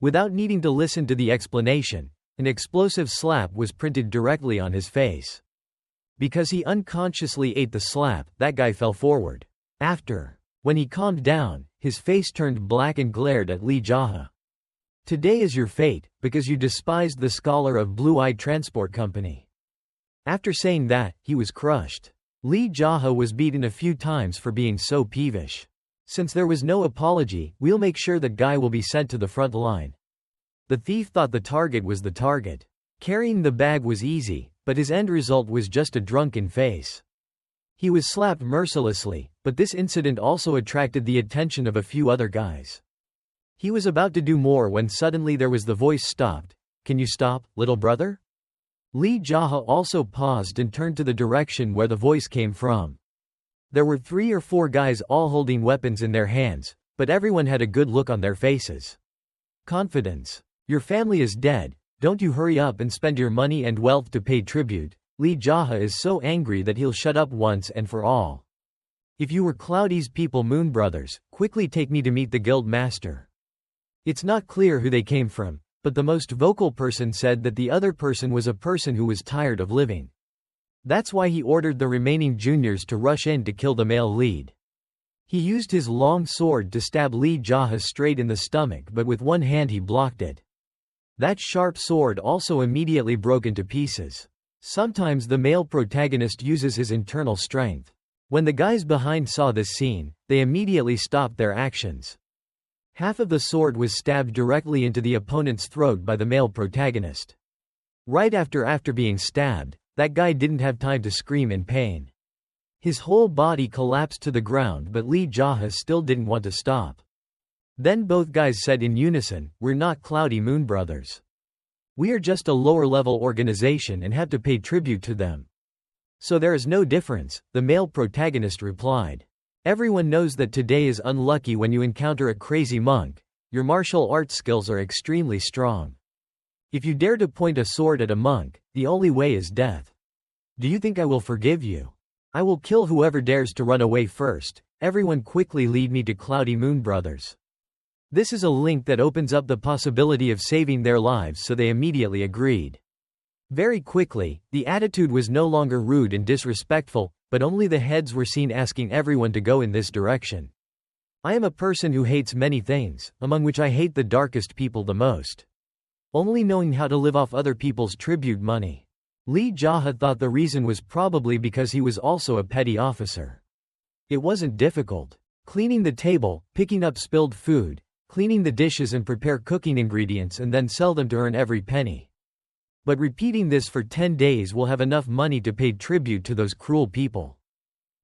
Without needing to listen to the explanation, an explosive slap was printed directly on his face. Because he unconsciously ate the slap, that guy fell forward. When he calmed down, his face turned black and glared at Lee JaHa. Today is your fate, because you despised the scholar of Blue-Eyed Transport Company. After saying that, he was crushed. Lee JaHa was beaten a few times for being so peevish. Since there was no apology, we'll make sure that guy will be sent to the front line. The thief thought the target was the target. Carrying the bag was easy, but his end result was just a drunken face. He was slapped mercilessly, but this incident also attracted the attention of a few other guys. He was about to do more when suddenly there was the voice stopped. Can you stop, little brother? Lee JaHa also paused and turned to the direction where the voice came from. There were 3 or 4 guys all holding weapons in their hands, but everyone had a good look on their faces. Confidence. Your family is dead, don't you hurry up and spend your money and wealth to pay tribute. Lee JaHa is so angry that he'll shut up once and for all. If you were Cloudy's people Moon Brothers, quickly take me to meet the guild master. It's not clear who they came from, but the most vocal person said that the other person was a person who was tired of living. That's why he ordered the remaining juniors to rush in to kill the male lead. He used his long sword to stab Lee JaHa straight in the stomach, but with one hand he blocked it. That sharp sword also immediately broke into pieces. Sometimes the male protagonist uses his internal strength. When the guys behind saw this scene, they immediately stopped their actions. Half of the sword was stabbed directly into the opponent's throat by the male protagonist. Right after being stabbed, that guy didn't have time to scream in pain. His whole body collapsed to the ground, but Lee JaHa still didn't want to stop. Then both guys said in unison, "We're not Cloudy Moon Brothers. We are just a lower-level organization and have to pay tribute to them." "So there is no difference," the male protagonist replied. "Everyone knows that today is unlucky when you encounter a crazy monk. Your martial arts skills are extremely strong. If you dare to point a sword at a monk, the only way is death. Do you think I will forgive you? I will kill whoever dares to run away first. Everyone quickly lead me to Cloudy Moon Brothers." This is a link that opens up the possibility of saving their lives, so they immediately agreed. Very quickly, the attitude was no longer rude and disrespectful, but only the heads were seen asking everyone to go in this direction. "I am a person who hates many things, among which I hate the darkest people the most. Only knowing how to live off other people's tribute money." Lee JaHa thought the reason was probably because he was also a petty officer. It wasn't difficult. Cleaning the table, picking up spilled food, cleaning the dishes and prepare cooking ingredients and then sell them to earn every penny. But repeating this for 10 days will have enough money to pay tribute to those cruel people.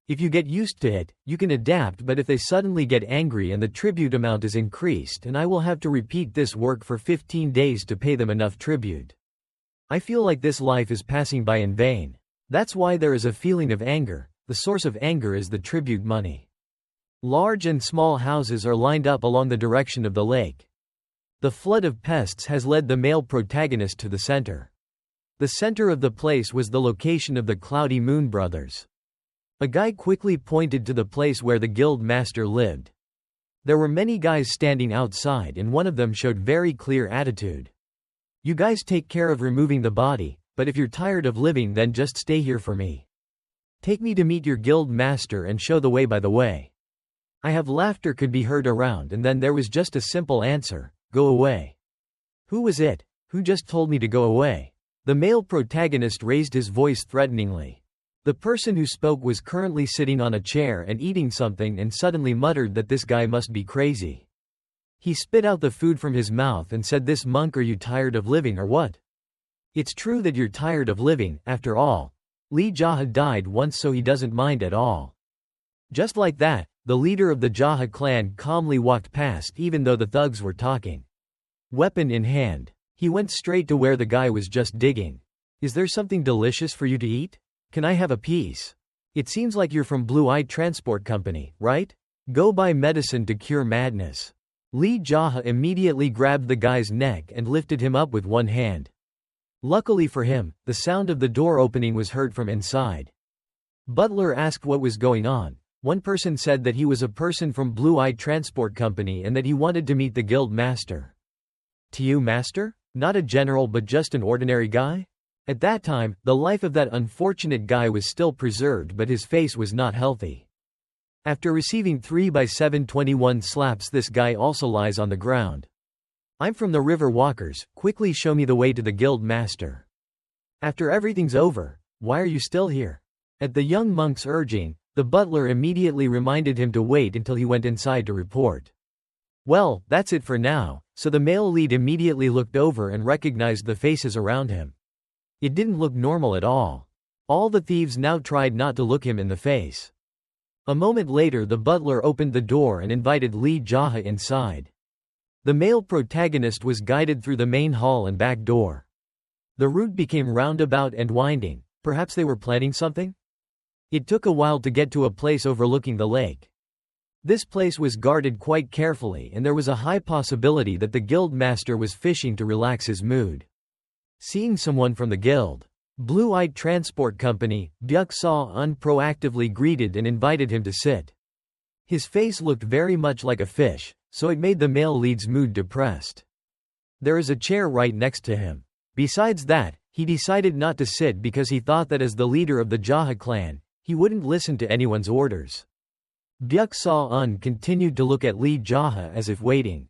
If you get used to it, you can adapt, but if they suddenly get angry and the tribute amount is increased, and I will have to repeat this work for 15 days to pay them enough tribute. I feel like this life is passing by in vain. That's why there is a feeling of anger. The source of anger is the tribute money. Large and small houses are lined up along the direction of the lake. The flood of pests has led the male protagonist to the center. The center of the place was the location of the Cloudy Moon Brothers. A guy quickly pointed to the place where the guild master lived. There were many guys standing outside, and one of them showed very clear attitude. "You guys take care of removing the body, but if you're tired of living, then just stay here for me. Take me to meet your guild master and show the way by the way." I have laughter could be heard around, and then there was just a simple answer: "Go away." Who was it? Who just told me to go away? The male protagonist raised his voice threateningly. The person who spoke was currently sitting on a chair and eating something and suddenly muttered that this guy must be crazy. He spit out the food from his mouth and said, "This monk, are you tired of living or what? It's true that you're tired of living, after all. Lee JaHa died once, so he doesn't mind at all." Just like that, the leader of the JaHa clan calmly walked past even though the thugs were talking. Weapon in hand. He went straight to where the guy was just digging. "Is there something delicious for you to eat? Can I have a piece? It seems like you're from Blue-Eyed Transport Company, right? Go buy medicine to cure madness." Lee JaHa immediately grabbed the guy's neck and lifted him up with one hand. Luckily for him, the sound of the door opening was heard from inside. Butler asked what was going on. One person said that he was a person from Blue-Eyed Transport Company and that he wanted to meet the guild master. To you, master? Not a general but just an ordinary guy? At that time, the life of that unfortunate guy was still preserved but his face was not healthy. After receiving 3 by 721 slaps, this guy also lies on the ground. I'm from the River Walkers, quickly show me the way to the guild master. After everything's over, why are you still here? At the young monk's urging, the butler immediately reminded him to wait until he went inside to report. Well, that's it for now, so the male lead immediately looked over and recognized the faces around him. It didn't look normal at all. All the thieves now tried not to look him in the face. A moment later, the butler opened the door and invited Lee JaHa inside. The male protagonist was guided through the main hall and back door. The route became roundabout and winding. Perhaps they were planning something? It took a while to get to a place overlooking the lake. This place was guarded quite carefully and there was a high possibility that the guild master was fishing to relax his mood. Seeing someone from the guild, Blue-Eyed Transport Company, Byuk-Saw-un proactively greeted and invited him to sit. His face looked very much like a fish, so it made the male lead's mood depressed. There is a chair right next to him. Besides that, he decided not to sit because he thought that as the leader of the JaHa clan, he wouldn't listen to anyone's orders. Byuk-Saw-un continued to look at Lee JaHa as if waiting.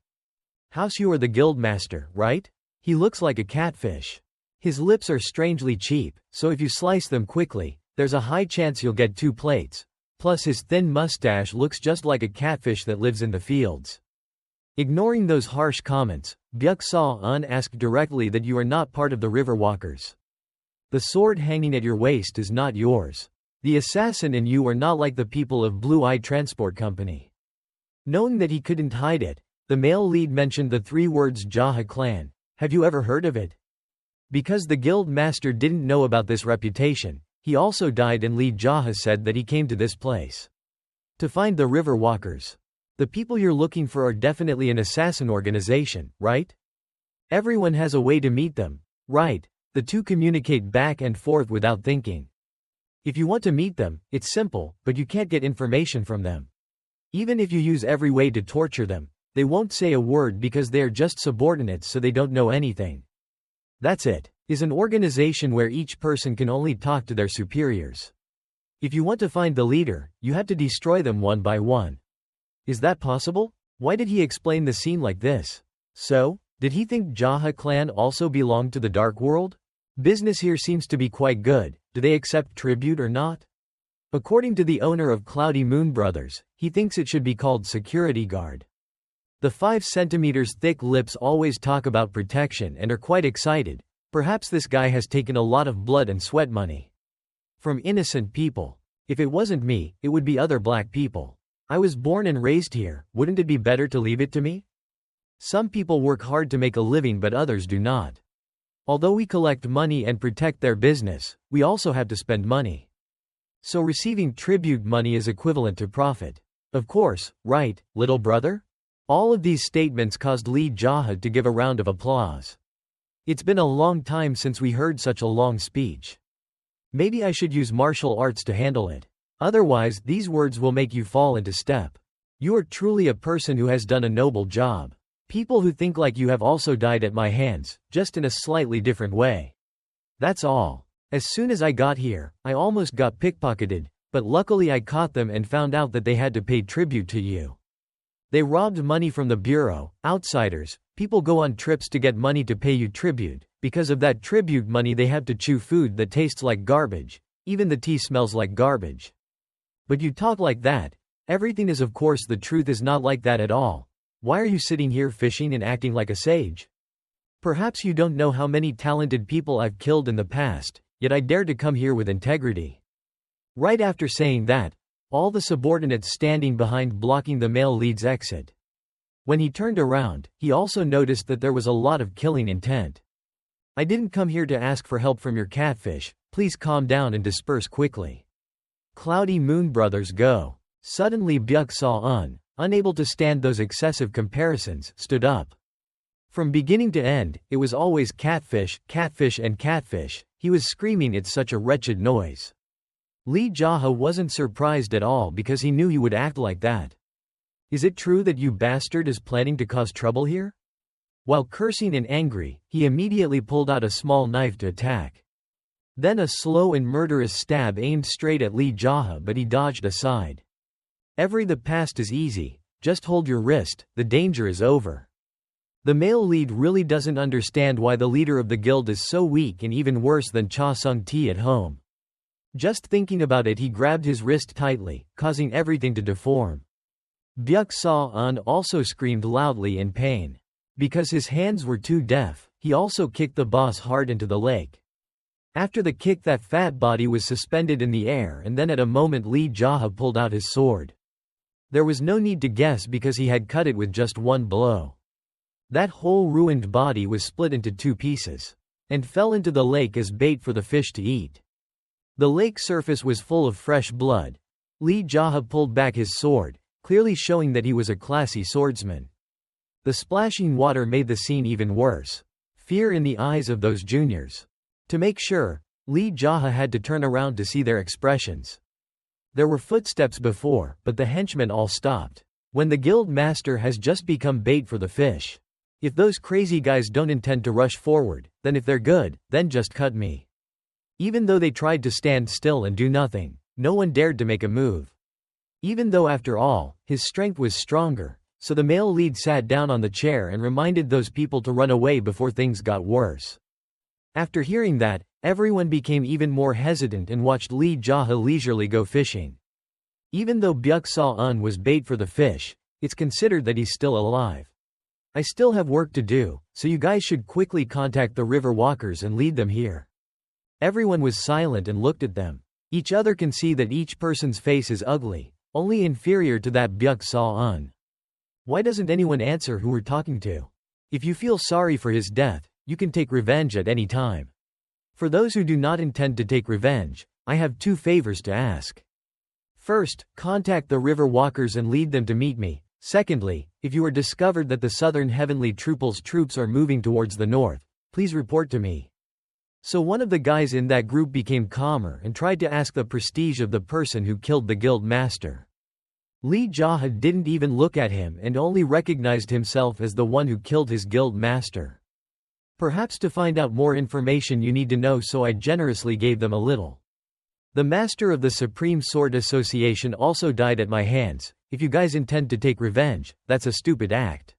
House, you are the guild master, right? He looks like a catfish. His lips are strangely cheap, so if you slice them quickly, there's a high chance you'll get 2 plates. Plus his thin mustache looks just like a catfish that lives in the fields. Ignoring those harsh comments, Byuk-Saw-un asked directly that you are not part of the River Walkers. The sword hanging at your waist is not yours. The assassin and you are not like the people of Blue-Eyed Transport Company. Knowing that he couldn't hide it, the male lead mentioned the 3 words JaHa clan. Have you ever heard of it? Because the guild master didn't know about this reputation, he also died and Lee JaHa said that he came to this place to find the River Walkers. The people you're looking for are definitely an assassin organization, right? Everyone has a way to meet them, right? The two communicate back and forth without thinking. If you want to meet them, it's simple, but you can't get information from them. Even if you use every way to torture them, they won't say a word because they are just subordinates, so they don't know anything. That's it. Is an organization where each person can only talk to their superiors. If you want to find the leader, you have to destroy them one by one. Is that possible? Why did he explain the scene like this? So, did he think JaHa clan also belonged to the dark world? Business here seems to be quite good. Do they accept tribute or not? According to the owner of Cloudy Moon Brothers, he thinks it should be called security guard. The 5 centimeters thick lips always talk about protection and are quite excited. Perhaps this guy has taken a lot of blood and sweat money from innocent people. If it wasn't me, it would be other black people. I was born and raised here, wouldn't it be better to leave it to me? Some people work hard to make a living but others do not. Although we collect money and protect their business, we also have to spend money. So receiving tribute money is equivalent to profit. Of course, right, little brother? All of these statements caused Lee JaHa to give a round of applause. It's been a long time since we heard such a long speech. Maybe I should use martial arts to handle it. Otherwise, these words will make you fall into step. You are truly a person who has done a noble job. People who think like you have also died at my hands, just in a slightly different way. That's all. As soon as I got here, I almost got pickpocketed, but luckily I caught them and found out that they had to pay tribute to you. They robbed money from the bureau, outsiders. People go on trips to get money to pay you tribute. Because of that tribute money they have to chew food that tastes like garbage. Even the tea smells like garbage. But you talk like that. Everything is, of course, the truth is not like that at all. Why are you sitting here fishing and acting like a sage? Perhaps you don't know how many talented people I've killed in the past, yet I dared to come here with integrity. Right after saying that, all the subordinates standing behind blocking the male lead's exit. When he turned around, he also noticed that there was a lot of killing intent. I didn't come here to ask for help from your catfish, please calm down and disperse quickly. Cloudy Moon Brothers go. Suddenly Byuk-Saw-un, unable to stand those excessive comparisons, stood up. From beginning to end, it was always catfish, catfish and catfish. He was screaming it's such a wretched noise. Lee JaHa wasn't surprised at all because he knew he would act like that. Is it true that you bastard is planning to cause trouble here? While cursing and angry, he immediately pulled out a small knife to attack. Then a slow and murderous stab aimed straight at Lee JaHa, but he dodged aside. The past is easy, just hold your wrist, the danger is over. The male lead really doesn't understand why the leader of the guild is so weak and even worse than Cha Sung-ti at home. Just thinking about it, he grabbed his wrist tightly, causing everything to deform. Byuk Saw-un also screamed loudly in pain. Because his hands were too deaf, he also kicked the boss hard into the lake. After the kick, that fat body was suspended in the air, and then at a moment Lee JaHa pulled out his sword. There was no need to guess because he had cut it with just one blow. That whole ruined body was split into 2 pieces and fell into the lake as bait for the fish to eat. The lake surface was full of fresh blood. Lee JaHa pulled back his sword, clearly showing that he was a classy swordsman. The splashing water made the scene even worse. Fear in the eyes of those juniors. To make sure, Lee JaHa had to turn around to see their expressions. There were footsteps before, but the henchmen all stopped. When the guild master has just become bait for the fish. If those crazy guys don't intend to rush forward, then if they're good, then just cut me. Even though they tried to stand still and do nothing, no one dared to make a move. Even though after all, his strength was stronger, so the male lead sat down on the chair and reminded those people to run away before things got worse. After hearing that, everyone became even more hesitant and watched Lee JaHa leisurely go fishing. Even though Byuk Saw-un was bait for the fish, it's considered that he's still alive. I still have work to do, so you guys should quickly contact the river walkers and lead them here. Everyone was silent and looked at them. Each other can see that each person's face is ugly, only inferior to that Byuk Saw-un. Why doesn't anyone answer who we're talking to? If you feel sorry for his death, you can take revenge at any time. For those who do not intend to take revenge, I have 2 favors to ask. First, contact the river walkers and lead them to meet me. Secondly, if you are discovered that the southern Heavenly Troople's troops are moving towards the north, please report to me. So one of the guys in that group became calmer and tried to ask the prestige of the person who killed the guild master. Lee JaHa didn't even look at him and only recognized himself as the one who killed his guild master. Perhaps to find out more information you need to know, so I generously gave them a little. The master of the Supreme Sword Association also died at my hands. If you guys intend to take revenge, that's a stupid act.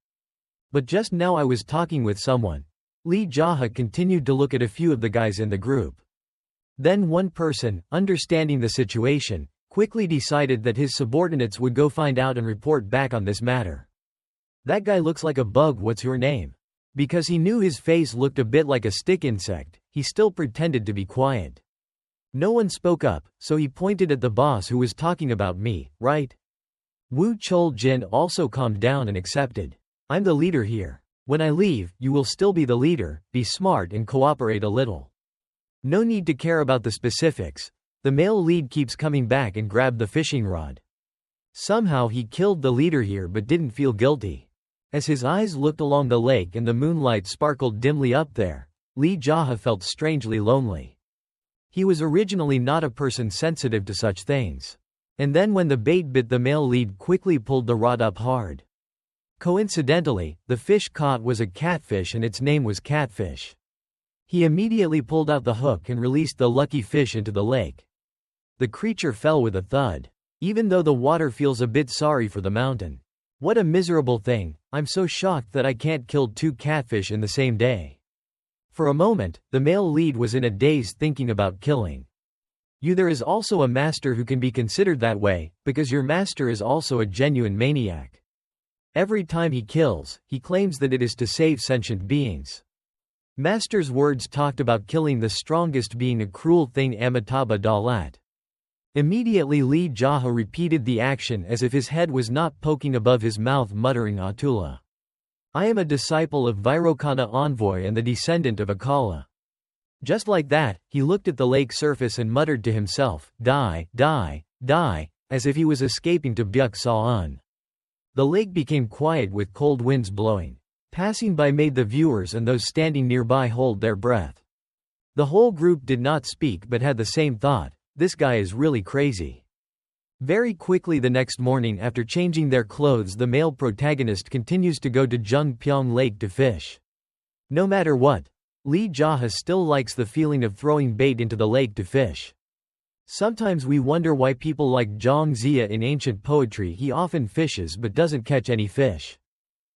But just now I was talking with someone. Lee JaHa continued to look at a few of the guys in the group. Then one person, understanding the situation, quickly decided that his subordinates would go find out and report back on this matter. That guy looks like a bug. What's your name? Because he knew his face looked a bit like a stick insect, he still pretended to be quiet. No one spoke up, so he pointed at the boss who was talking about me, right? Wu Chol-jin also calmed down and accepted. I'm the leader here. When I leave, you will still be the leader, be smart and cooperate a little. No need to care about the specifics. The male lead keeps coming back and grabbed the fishing rod. Somehow he killed the leader here but didn't feel guilty. As his eyes looked along the lake and the moonlight sparkled dimly up there, Lee JaHa felt strangely lonely. He was originally not a person sensitive to such things. And then when the bait bit, the male lead quickly pulled the rod up hard. Coincidentally, the fish caught was a catfish and its name was Catfish. He immediately pulled out the hook and released the lucky fish into the lake. The creature fell with a thud. Even though the water feels a bit sorry for the mountain. What a miserable thing, I'm so shocked that I can't kill 2 catfish in the same day. For a moment, the male lead was in a daze thinking about killing. There is also a master who can be considered that way, because your master is also a genuine maniac. Every time he kills, he claims that it is to save sentient beings. Master's words talked about killing the strongest being a cruel thing, Amitabha Dalat. Immediately Lee JaHa repeated the action as if his head was not poking above his mouth, muttering Atula. I am a disciple of Vairocana envoy and the descendant of Akala. Just like that, he looked at the lake surface and muttered to himself, die, die, die, as if he was escaping to Byuk Saw-un. The lake became quiet with cold winds blowing. Passing by made the viewers and those standing nearby hold their breath. The whole group did not speak but had the same thought, this guy is really crazy. Very quickly the next morning after changing their clothes, the male protagonist continues to go to Jung Pyong Lake to fish. No matter what, Lee JaHa still likes the feeling of throwing bait into the lake to fish. Sometimes we wonder why people like Zhang Zia in ancient poetry he often fishes but doesn't catch any fish.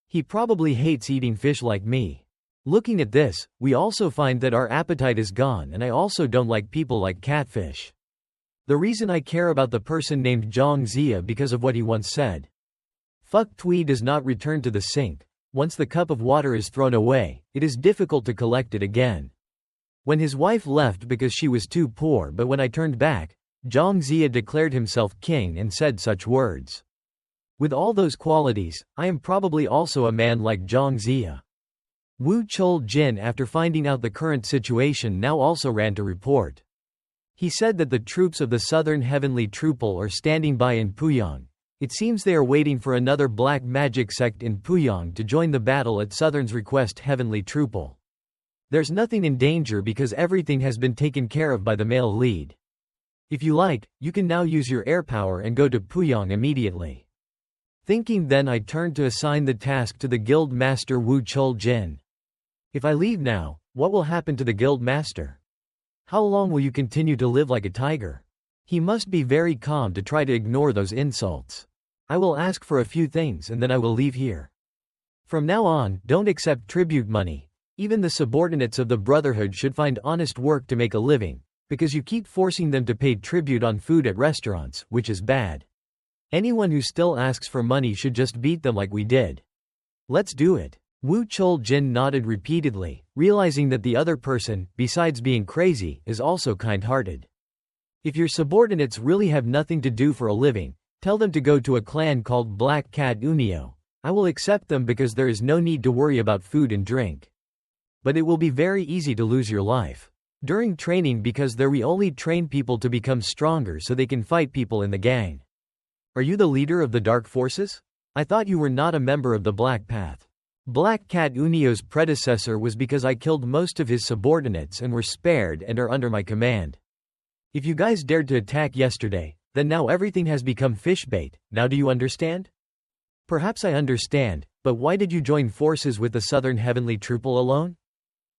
He probably hates eating fish like me. Looking at this, we also find that our appetite is gone, and I also don't like people like catfish. The reason I care about the person named Zhang Zia because of what he once said. Fuck Tui does not return to the sink. Once the cup of water is thrown away, it is difficult to collect it again. When his wife left because she was too poor, but when I turned back, Zhang Zia declared himself king and said such words. With all those qualities, I am probably also a man like Zhang Zia. Wu Chul Jin, after finding out the current situation, now also ran to report. He said that the troops of the Southern Heavenly Truple are standing by in Pyong. It seems they are waiting for another black magic sect in Pyong to join the battle at Southern's request. Heavenly Truple. There's nothing in danger because everything has been taken care of by the male lead. If you like, you can now use your air power and go to Pyong immediately. Thinking, then I turned to assign the task to the guild master Wu Chul Jin. If I leave now, what will happen to the guild master? How long will you continue to live like a tiger? He must be very calm to try to ignore those insults. I will ask for a few things and then I will leave here. From now on, don't accept tribute money. Even the subordinates of the Brotherhood should find honest work to make a living, because you keep forcing them to pay tribute on food at restaurants, which is bad. Anyone who still asks for money should just beat them like we did. Let's do it. Wu Chul Jin nodded repeatedly, realizing that the other person, besides being crazy, is also kind-hearted. If your subordinates really have nothing to do for a living, tell them to go to a clan called Black Cat Unio. I will accept them because there is no need to worry about food and drink. But it will be very easy to lose your life during training because there we only train people to become stronger so they can fight people in the gang. Are you the leader of the Dark Forces? I thought you were not a member of the Black Path. Black Cat Unio's predecessor was because I killed most of his subordinates and were spared and are under my command. If you guys dared to attack yesterday, then now everything has become fish bait. Now do you understand? Perhaps I understand, but why did you join forces with the Southern Heavenly Truple alone?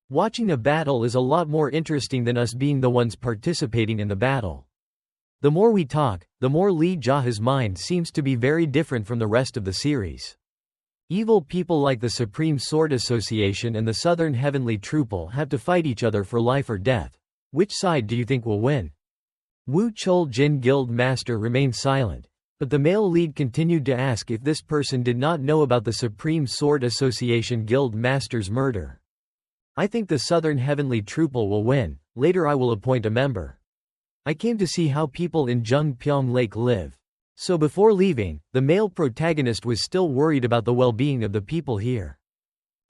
Watching a battle is a lot more interesting than us being the ones participating in the battle. The more we talk, the more Lee JaHa's mind seems to be very different from the rest of the series. Evil people like the Supreme Sword Association and the Southern Heavenly Truple have to fight each other for life or death. Which side do you think will win? Wu Chul Jin Guild Master remained silent, but the male lead continued to ask if this person did not know about the Supreme Sword Association Guild Master's murder. I think the Southern Heavenly Truple will win. Later I will appoint a member. I came to see how people in Jung Pyong Lake live. So before leaving, the male protagonist was still worried about the well-being of the people here.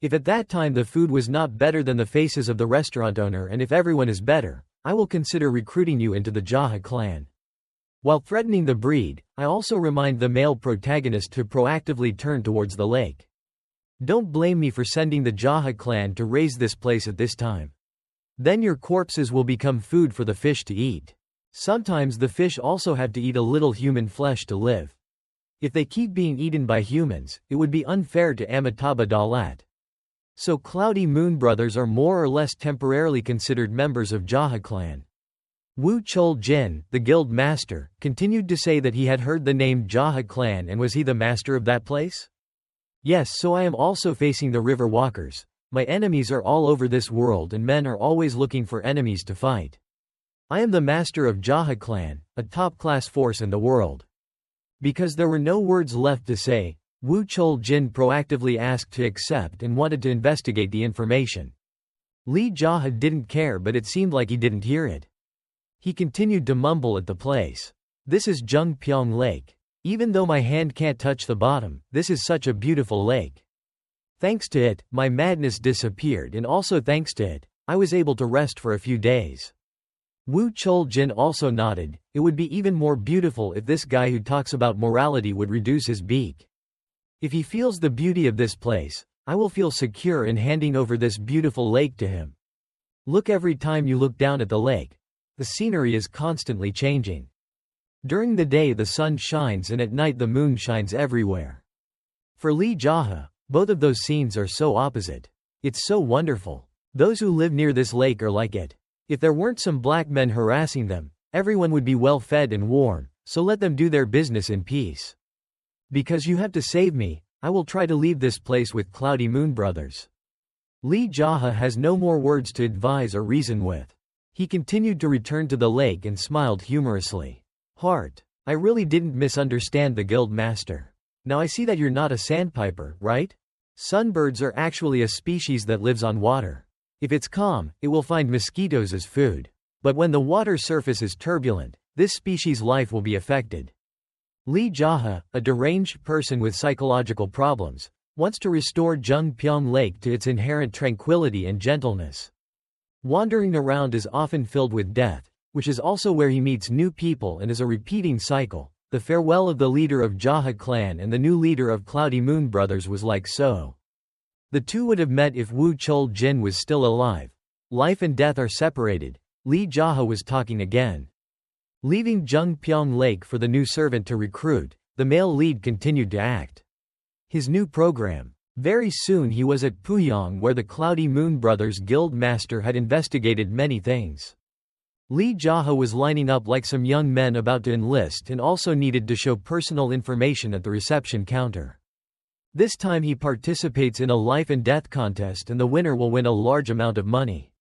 If at that time the food was not better than the faces of the restaurant owner, and if everyone is better, I will consider recruiting you into the JaHa clan. While threatening the breed, I also remind the male protagonist to proactively turn towards the lake. Don't blame me for sending the JaHa clan to raise this place at this time. Then your corpses will become food for the fish to eat. Sometimes the fish also have to eat a little human flesh to live. If they keep being eaten by humans, it would be unfair to Amitabha Dalat. So Cloudy Moon Brothers are more or less temporarily considered members of JaHa clan. Wu Chul Jin, the guild master, continued to say that he had heard the name JaHa clan, and was he the master of that place? Yes, so I am also facing the river walkers. My enemies are all over this world and men are always looking for enemies to fight. I am the master of JaHa clan, a top-class force in the world. Because there were no words left to say, Wu Chul Jin proactively asked to accept and wanted to investigate the information. Lee JaHa didn't care, but it seemed like he didn't hear it. He continued to mumble at the place. This is Jung Pyong Lake. Even though my hand can't touch the bottom, this is such a beautiful lake. Thanks to it, my madness disappeared, and also thanks to it, I was able to rest for a few days. Wu Chul Jin also nodded. It would be even more beautiful if this guy who talks about morality would reduce his beak. If he feels the beauty of this place, I will feel secure in handing over this beautiful lake to him. Look, every time you look down at the lake, the scenery is constantly changing. During the day the sun shines and at night the moon shines everywhere. For Lee JaHa, both of those scenes are so opposite. It's so wonderful. Those who live near this lake are like it. If there weren't some black men harassing them, everyone would be well fed and warm, so let them do their business in peace. Because you have to save me, I will try to leave this place with Cloudy Moon Brothers. Lee JaHa has no more words to advise or reason with. He continued to return to the lake and smiled humorously. Heart, I really didn't misunderstand the guild master. Now I see that you're not a sandpiper, right? Sunbirds are actually a species that lives on water. If it's calm, it will find mosquitoes as food. But when the water surface is turbulent, this species' life will be affected. Lee JaHa, a deranged person with psychological problems, wants to restore Jung Pyong Lake to its inherent tranquility and gentleness. Wandering around is often filled with death, which is also where he meets new people and is a repeating cycle. The farewell of the leader of JaHa clan and the new leader of Cloudy Moon Brothers was like so. The two would have met if Wu Chol Jin was still alive. Life and death are separated. Lee JaHa was talking again. Leaving Jung Pyong Lake for the new servant to recruit, the male lead continued to act his new program. Very soon he was at Pyong where the Cloudy Moon Brothers guild master had investigated many things. Lee JaHa was lining up like some young men about to enlist and also needed to show personal information at the reception counter. This time he participates in a life and death contest and the winner will win a large amount of money.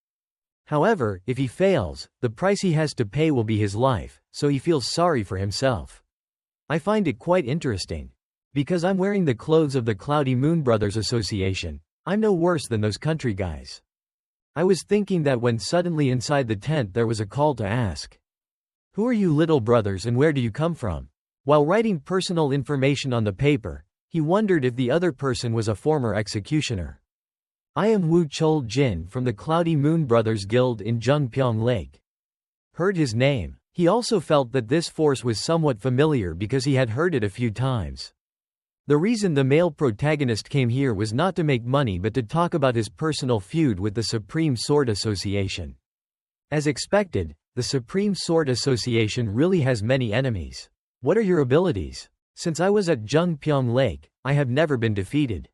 However, if he fails, the price he has to pay will be his life, so he feels sorry for himself. I find it quite interesting. Because I'm wearing the clothes of the Cloudy Moon Brothers Association, I'm no worse than those country guys. I was thinking that when suddenly inside the tent there was a call to ask, "Who are you little brothers and where do you come from?" While writing personal information on the paper, he wondered if the other person was a former executioner. "I am Wu Chol Jin from the Cloudy Moon Brothers Guild in Jung Pyong Lake." Heard his name. He also felt that this force was somewhat familiar because he had heard it a few times. The reason the male protagonist came here was not to make money but to talk about his personal feud with the Supreme Sword Association. As expected, the Supreme Sword Association really has many enemies. "What are your abilities? Since I was at Jung Pyong Lake, I have never been defeated.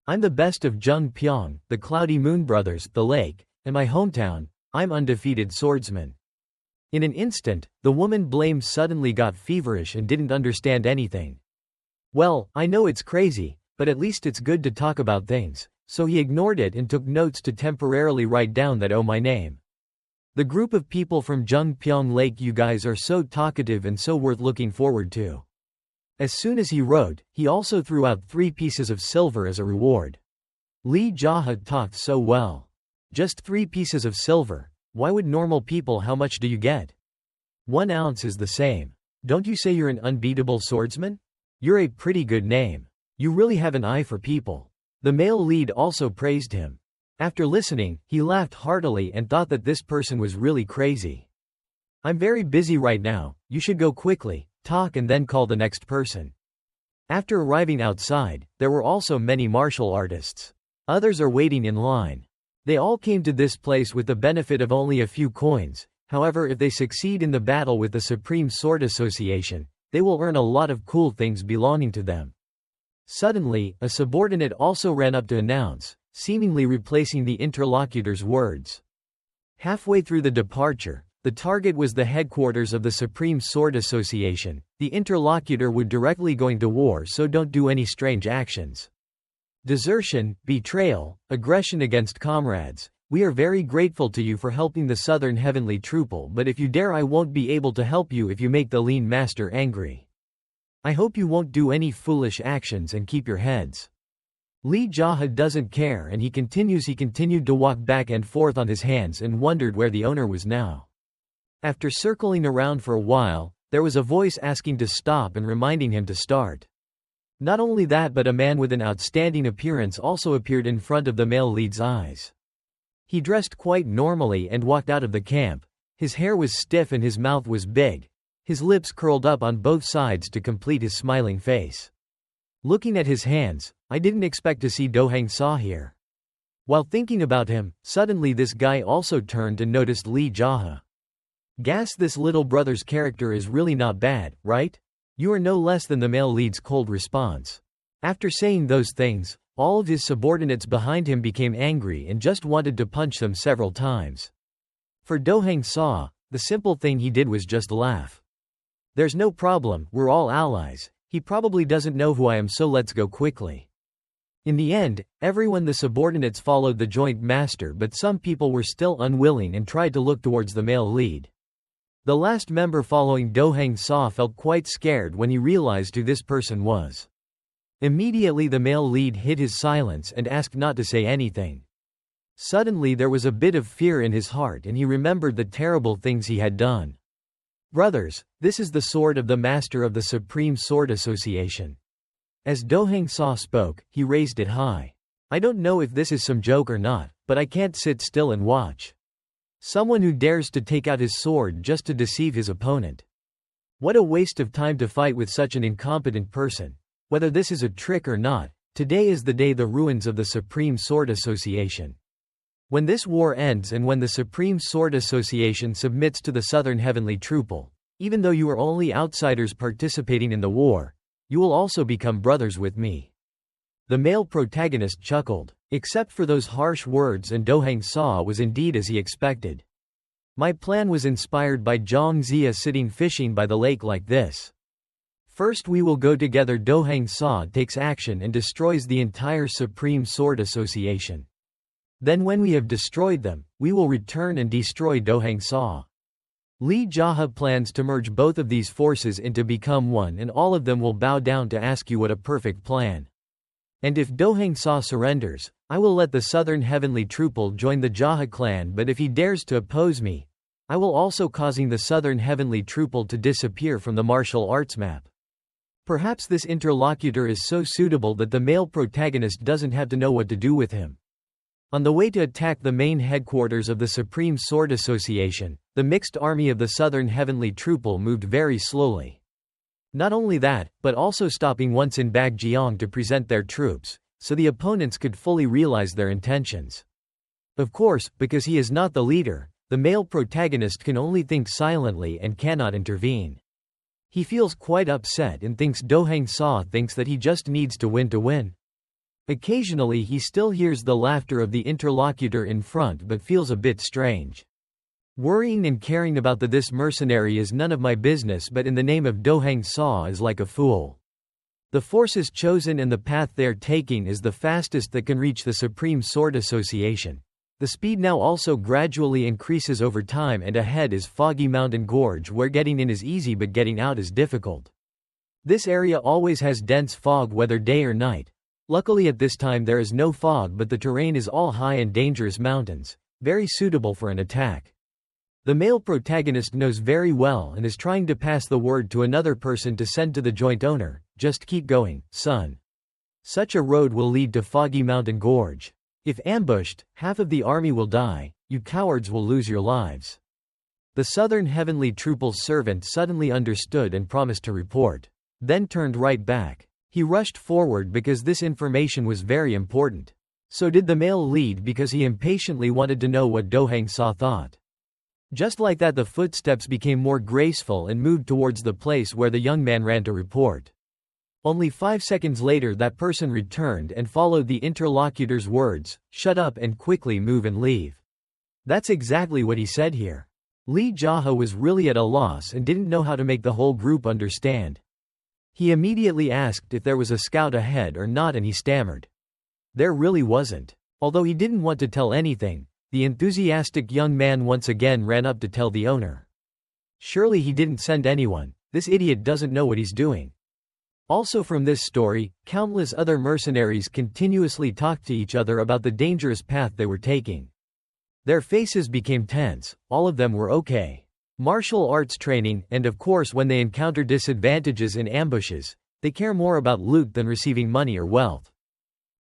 I'm the best of Jung Pyong, the Cloudy Moon Brothers, the lake, and my hometown. I'm undefeated swordsman." In an instant, the woman blamed suddenly got feverish and didn't understand anything. Well, I know it's crazy, but at least it's good to talk about things, so he ignored it and took notes to temporarily write down that my name. The group of people from Jung Pyong Lake, you guys are so talkative and so worth looking forward to. As soon as he wrote, he also threw out 3 pieces of silver as a reward. Lee JaHa talked so well. Just 3 pieces of silver. Why would normal people? How much do you get? 1 ounce is the same. Don't you say you're an unbeatable swordsman? You're a pretty good name. You really have an eye for people. The male lead also praised him. After listening, he laughed heartily and thought that this person was really crazy. "I'm very busy right now, you should go quickly, talk and then call the next person." After arriving outside, there were also many martial artists. Others are waiting in line. They all came to this place with the benefit of only a few coins. However, if they succeed in the battle with the Supreme Sword Association, they will earn a lot of cool things belonging to them. Suddenly, a subordinate also ran up to announce, seemingly replacing the interlocutor's words. Halfway through the departure, the target was the headquarters of the Supreme Sword Association. The interlocutor would directly going to war, so don't do any strange actions. Desertion, betrayal, aggression against comrades. We are very grateful to you for helping the Southern Heavenly Trouble, but if you dare, I won't be able to help you if you make the lean master angry. I hope you won't do any foolish actions and keep your heads. Lee JaHa doesn't care and he continued to walk back and forth on his hands and wondered where the owner was now. After circling around for a while, there was a voice asking to stop and reminding him to start. Not only that, but a man with an outstanding appearance also appeared in front of the male lead's eyes. He dressed quite normally and walked out of the camp. His hair was stiff and his mouth was big. His lips curled up on both sides to complete his smiling face. Looking at his hands, I didn't expect to see Do Hang Sa here. While thinking about him, suddenly this guy also turned and noticed Lee JaHa. Gas, this little brother's character is really not bad, right? You are no less than the male lead's cold response. After saying those things, all of his subordinates behind him became angry and just wanted to punch them several times. For Do Hang Saw, the simple thing he did was just laugh. There's no problem, we're all allies. He probably doesn't know who I am, so let's go quickly. In the end, the subordinates followed the joint master, but some people were still unwilling and tried to look towards the male lead. The last member following Do Hang Saw felt quite scared when he realized who this person was. Immediately the male lead hid his silence and asked not to say anything. Suddenly there was a bit of fear in his heart and he remembered the terrible things he had done. Brothers, this is the sword of the master of the Supreme Sword Association. As Do Hang Saw spoke, he raised it high. I don't know if this is some joke or not, but I can't sit still and watch. Someone who dares to take out his sword just to deceive his opponent. What a waste of time to fight with such an incompetent person. Whether this is a trick or not, today is the day the ruins of the Supreme Sword Association. When this war ends and when the Supreme Sword Association submits to the Southern Heavenly Truple, even though you are only outsiders participating in the war, you will also become brothers with me. The male protagonist chuckled. Except for those harsh words, and Do Hang Saw was indeed as he expected. My plan was inspired by Zhang Zia sitting fishing by the lake like this. First we will go together. Do Hang Saw takes action and destroys the entire Supreme Sword Association. Then when we have destroyed them, we will return and destroy Do Hang Saw. Lee JaHa plans to merge both of these forces into become one, and all of them will bow down to ask you what a perfect plan. And if Do Hang Saw surrenders, I will let the Southern Heavenly Truple join the JaHa clan, but if he dares to oppose me, I will also causing the Southern Heavenly Truple to disappear from the martial arts map. Perhaps this interlocutor is so suitable that the male protagonist doesn't have to know what to do with him. On the way to attack the main headquarters of the Supreme Sword Association, the mixed army of the Southern Heavenly Truple moved very slowly. Not only that, but also stopping once in Bagjiang to present their troops, so the opponents could fully realize their intentions. Of course, because he is not the leader, the male protagonist can only think silently and cannot intervene. He feels quite upset and thinks Do Hang Saw thinks that he just needs to win to win. Occasionally he still hears the laughter of the interlocutor in front but feels a bit strange. Worrying and caring about this mercenary is none of my business, but in the name of Do Hang Saw is like a fool. The forces chosen and the path they are taking is the fastest that can reach the Supreme Sword Association. The speed now also gradually increases over time, and ahead is Foggy Mountain Gorge, where getting in is easy but getting out is difficult. This area always has dense fog whether day or night. Luckily at this time there is no fog, but the terrain is all high and dangerous mountains, very suitable for an attack. The male protagonist knows very well and is trying to pass the word to another person to send to the joint owner, just keep going, son. Such a road will lead to Foggy Mountain Gorge. If ambushed, half of the army will die, you cowards will lose your lives. The Southern Heavenly Truple's servant suddenly understood and promised to report. Then turned right back. He rushed forward because this information was very important. So did the male lead because he impatiently wanted to know what Do Hang Saw thought. Just like that the footsteps became more graceful and moved towards the place where the young man ran to report. Only 5 seconds later that person returned and followed the interlocutor's words, shut up and quickly move and leave. That's exactly what he said here. Lee JaHa was really at a loss and didn't know how to make the whole group understand. He immediately asked if there was a scout ahead or not, and he stammered. There really wasn't. Although he didn't want to tell anything, the enthusiastic young man once again ran up to tell the owner. Surely he didn't send anyone. This idiot doesn't know what he's doing. Also from this story, countless other mercenaries continuously talked to each other about the dangerous path they were taking. Their faces became tense, all of them were okay. Martial arts training, and of course when they encounter disadvantages in ambushes, they care more about loot than receiving money or wealth.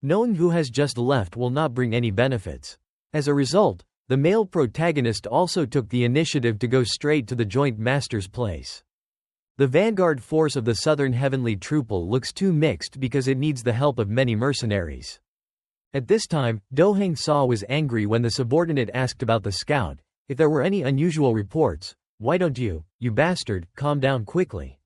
Knowing who has just left will not bring any benefits. As a result, the male protagonist also took the initiative to go straight to the joint master's place. The vanguard force of the Southern Heavenly Truple looks too mixed because it needs the help of many mercenaries. At this time, Do Hang Saw was angry when the subordinate asked about the scout, if there were any unusual reports, why don't you bastard, calm down quickly.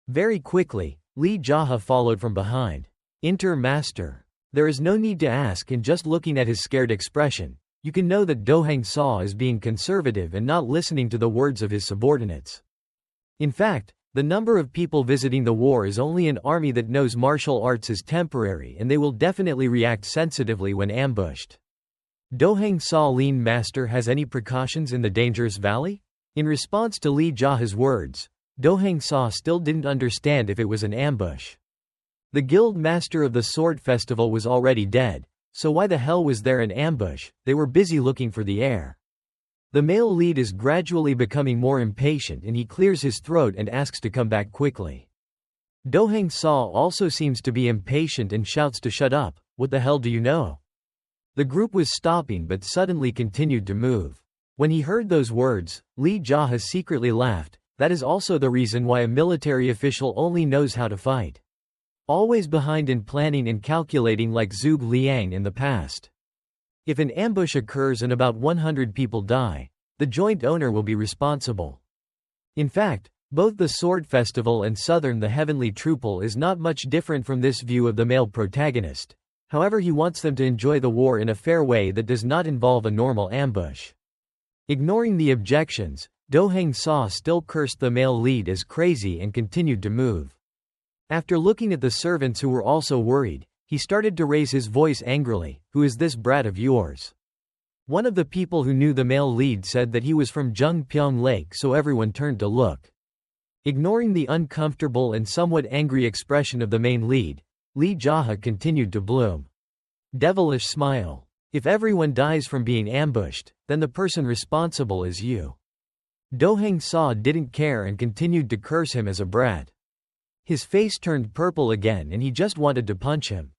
Very quickly, Lee JaHa followed from behind. Enter Master. There is no need to ask, and just looking at his scared expression, you can know that Do Hang Saw is being conservative and not listening to the words of his subordinates. In fact, the number of people visiting the war is only an army that knows martial arts is temporary, and they will definitely react sensitively when ambushed. Do Hang Saw Lean Master has any precautions in the dangerous valley? In response to Lee JaHa's words, Do Hang Saw still didn't understand if it was an ambush. The guild master of the sword festival was already dead, so why the hell was there an ambush? They were busy looking for the heir. The male lead is gradually becoming more impatient, and he clears his throat and asks to come back quickly. Do Hang Saw also seems to be impatient and shouts to shut up. What the hell do you know? The group was stopping but suddenly continued to move. When he heard those words, Lee JaHa secretly laughed. That is also the reason why a military official only knows how to fight. Always behind in planning and calculating like Zhuge Liang in the past. If an ambush occurs and about 100 people die, the joint owner will be responsible. In fact, both the Sword Festival and Southern the Heavenly Troople is not much different from this view of the male protagonist. However, he wants them to enjoy the war in a fair way that does not involve a normal ambush. Ignoring the objections, Do Hang Saw still cursed the male lead as crazy and continued to move. After looking at the servants who were also worried, he started to raise his voice angrily. Who is this brat of yours? One of the people who knew the male lead said that he was from Jung Pyong Lake, so everyone turned to look. Ignoring the uncomfortable and somewhat angry expression of the main lead, Lee JaHa continued to bloom. Devilish smile. If everyone dies from being ambushed, then the person responsible is you. Do Hang Saw didn't care and continued to curse him as a brat. His face turned purple again and he just wanted to punch him.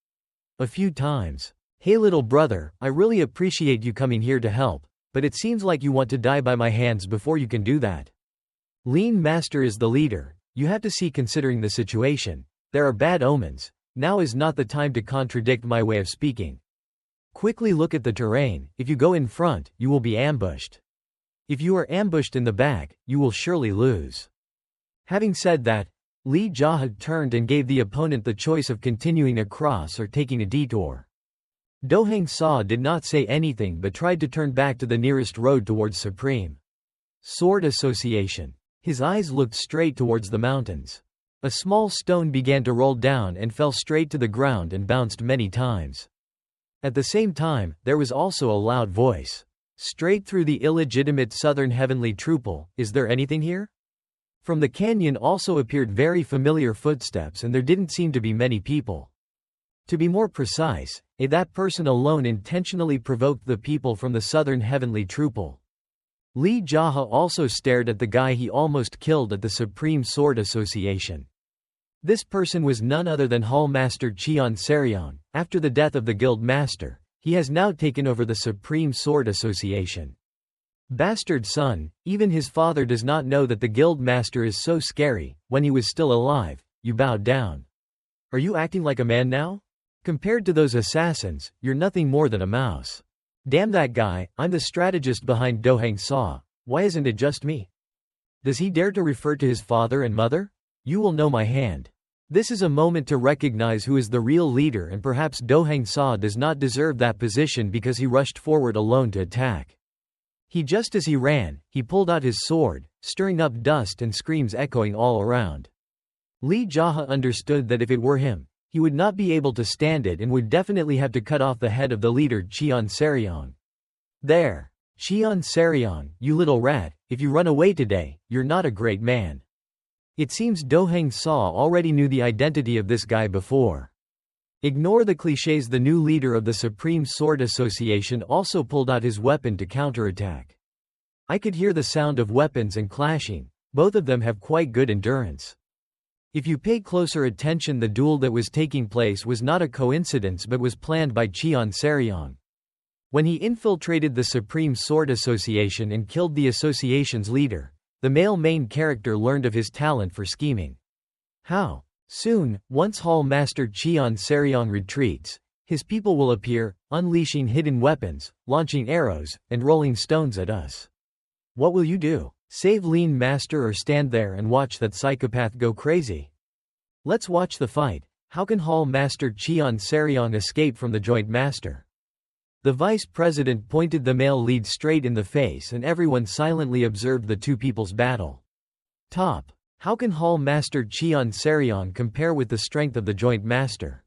A few times. Hey little brother, I really appreciate you coming here to help, but it seems like you want to die by my hands before you can do that. Lean Master is the leader, you have to see considering the situation. There are bad omens. Now is not the time to contradict my way of speaking. Quickly look at the terrain. If you go in front, you will be ambushed. If you are ambushed in the back, you will surely lose. Having said that, Lee JaHa turned and gave the opponent the choice of continuing across or taking a detour. Do Hang Saw did not say anything but tried to turn back to the nearest road towards Supreme Sword Association. His eyes looked straight towards the mountains. A small stone began to roll down and fell straight to the ground and bounced many times. At the same time, there was also a loud voice. Straight through the illegitimate Southern Heavenly Troople, is there anything here? From the canyon also appeared very familiar footsteps and there didn't seem to be many people. To be more precise, that person alone intentionally provoked the people from the Southern Heavenly Troople. Lee JaHa also stared at the guy he almost killed at the Supreme Sword Association. This person was none other than Hall Master Cheon Seryong. After the death of the Guild Master, he has now taken over the Supreme Sword Association. Bastard son, even his father does not know that the Guild Master is so scary. When he was still alive, you bowed down. Are you acting like a man now? Compared to those assassins, you're nothing more than a mouse. Damn that guy, I'm the strategist behind Do Hang Saw. Why isn't it just me? Does he dare to refer to his father and mother? You will know my hand. This is a moment to recognize who is the real leader, and perhaps Do Hang Saw does not deserve that position because he rushed forward alone to attack. Just as he ran, he pulled out his sword, stirring up dust and screams echoing all around. Lee JaHa understood that if it were him, he would not be able to stand it and would definitely have to cut off the head of the leader Cheon Seryong. There. Cheon Seryong, you little rat, if you run away today, you're not a great man. It seems Do Hang Saw already knew the identity of this guy before. Ignore the clichés. The new leader of the Supreme Sword Association also pulled out his weapon to counterattack. I could hear the sound of weapons and clashing. Both of them have quite good endurance. If you pay closer attention, the duel that was taking place was not a coincidence but was planned by Cheon Seryong. When he infiltrated the Supreme Sword Association and killed the association's leader, the male main character learned of his talent for scheming. How? Soon, once Hall Master Cheon Seryong retreats, his people will appear, unleashing hidden weapons, launching arrows, and rolling stones at us. What will you do? Save Lean Master or stand there and watch that psychopath go crazy? Let's watch the fight. How can Hall Master Cheon Seryong escape from the Joint Master? The vice president pointed the male lead straight in the face and everyone silently observed the two people's battle. Top. How can Hall Master Cheon Seryong compare with the strength of the Joint Master?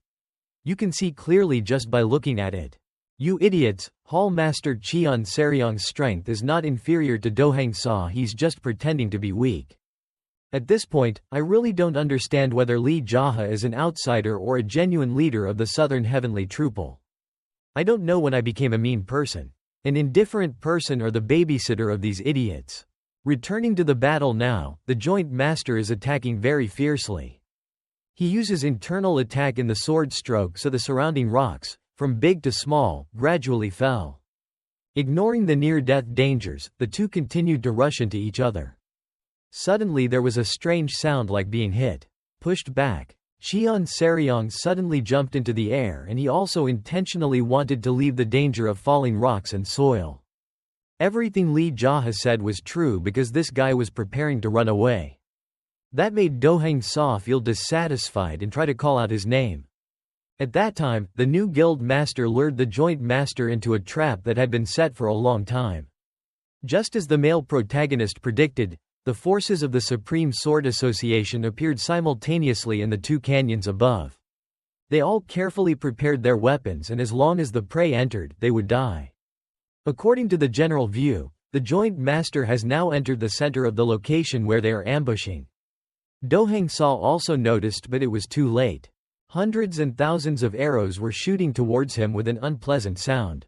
You can see clearly just by looking at it. You idiots, Hall Master Cheon Seryong's strength is not inferior to Do-hang Sa, he's just pretending to be weak. At this point, I really don't understand whether Lee JaHa is an outsider or a genuine leader of the Southern Heavenly Trouble. I don't know when I became a mean person, an indifferent person, or the babysitter of these idiots. Returning to the battle now, the Joint Master is attacking very fiercely. He uses internal attack in the sword stroke so the surrounding rocks, from big to small, gradually fell. Ignoring the near-death dangers, the two continued to rush into each other. Suddenly there was a strange sound like being hit. Pushed back. Cheon Seryong suddenly jumped into the air and he also intentionally wanted to leave the danger of falling rocks and soil. Everything Lee JaHa said was true because this guy was preparing to run away. That made Do-hang Sa feel dissatisfied and try to call out his name. At that time, the new guild master lured the Joint Master into a trap that had been set for a long time. Just as the male protagonist predicted, the forces of the Supreme Sword Association appeared simultaneously in the two canyons above. They all carefully prepared their weapons and as long as the prey entered, they would die. According to the general view, the Joint Master has now entered the center of the location where they are ambushing. Do-hang Sa also noticed but it was too late. Hundreds and thousands of arrows were shooting towards him with an unpleasant sound.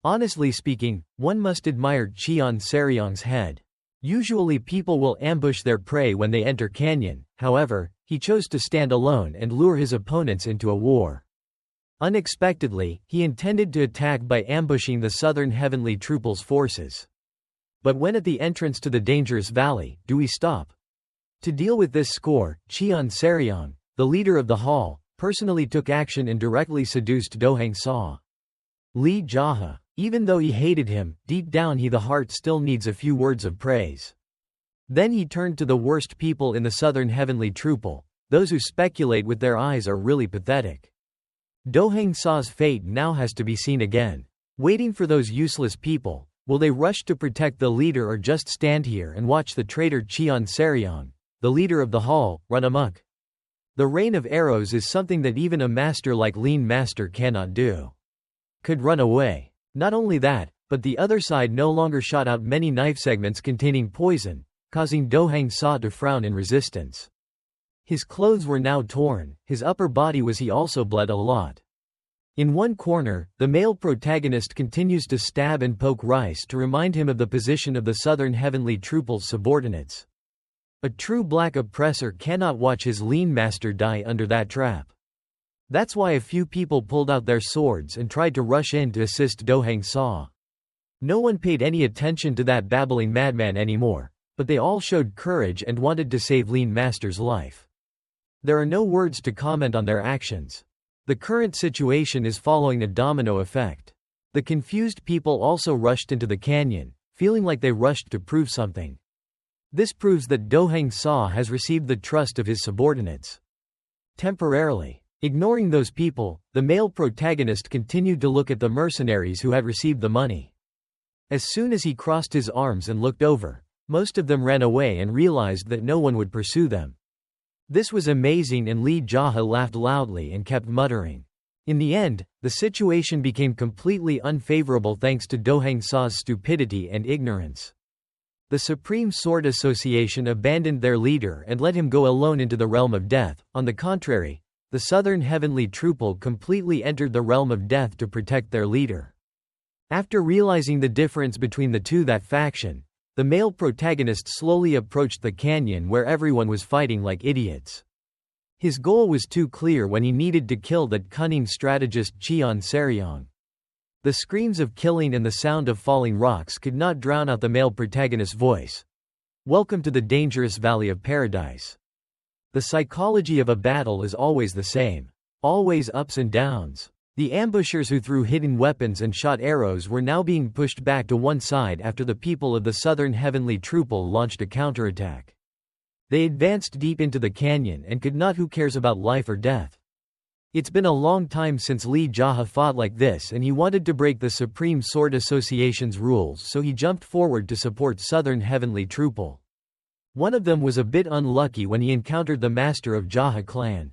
Honestly speaking, one must admire Cheon Seryong's head. Usually people will ambush their prey when they enter canyon, however, he chose to stand alone and lure his opponents into a war. Unexpectedly, he intended to attack by ambushing the Southern Heavenly Trouple's forces. But when at the entrance to the dangerous valley, do we stop? To deal with this score, Cheon Seryong, the leader of the hall, personally took action and directly seduced Do-hang Sa. Lee JaHa. Even though he hated him, deep down the heart still needs a few words of praise. Then he turned to the worst people in the Southern Heavenly Trouble. Those who speculate with their eyes are really pathetic. Do-hang Sa's fate now has to be seen again. Waiting for those useless people, will they rush to protect the leader or just stand here and watch the traitor Cheon Seryong, the leader of the hall, run amok? The rain of arrows is something that even a master like Lean Master cannot do. Could run away. Not only that, but the other side no longer shot out many knife segments containing poison, causing Do-hang Sa to frown in resistance. His clothes were now torn, his upper body he also bled a lot. In one corner, the male protagonist continues to stab and poke Rice to remind him of the position of the Southern Heavenly Trouple's subordinates. A true black oppressor cannot watch his Lean Master die under that trap. That's why a few people pulled out their swords and tried to rush in to assist Do-hang Sa. No one paid any attention to that babbling madman anymore, but they all showed courage and wanted to save Lean Master's life. There are no words to comment on their actions. The current situation is following a domino effect. The confused people also rushed into the canyon, feeling like they rushed to prove something. This proves that Do-hang Sa has received the trust of his subordinates. Temporarily. Ignoring those people, the male protagonist continued to look at the mercenaries who had received the money. As soon as he crossed his arms and looked over, most of them ran away and realized that no one would pursue them. This was amazing and Lee JaHa laughed loudly and kept muttering. In the end, the situation became completely unfavorable thanks to Do-hang Sa's stupidity and ignorance. The Supreme Sword Association abandoned their leader and let him go alone into the realm of death. On the contrary, the Southern Heavenly Trouble completely entered the realm of death to protect their leader. After realizing the difference between that faction, the male protagonist slowly approached the canyon where everyone was fighting like idiots. His goal was too clear when he needed to kill that cunning strategist Cheon Seryong. The screams of killing and the sound of falling rocks could not drown out the male protagonist's voice. Welcome to the dangerous Valley of Paradise. The psychology of a battle is always the same. Always ups and downs. The ambushers who threw hidden weapons and shot arrows were now being pushed back to one side after the people of the southern Heavenly Trouble launched a counterattack. They advanced deep into the canyon and could not who cares about life or death. It's been a long time since Lee JaHa fought like this and he wanted to break the Supreme Sword Association's rules, so he jumped forward to support Southern Heavenly Trouble. One of them was a bit unlucky when he encountered the master of JaHa clan.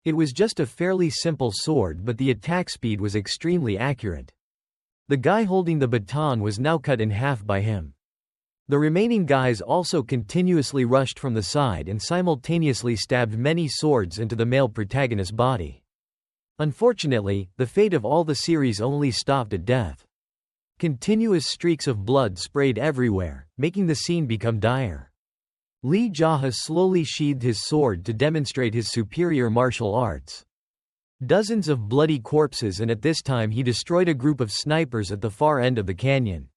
It was just a fairly simple sword, but the attack speed was extremely accurate. The guy holding the baton was now cut in half by him. The remaining guys also continuously rushed from the side and simultaneously stabbed many swords into the male protagonist's body. Unfortunately, the fate of all the series only stopped at death. Continuous streaks of blood sprayed everywhere, making the scene become dire. Lee JaHa slowly sheathed his sword to demonstrate his superior martial arts. Dozens of bloody corpses, and at this time he destroyed a group of snipers at the far end of the canyon.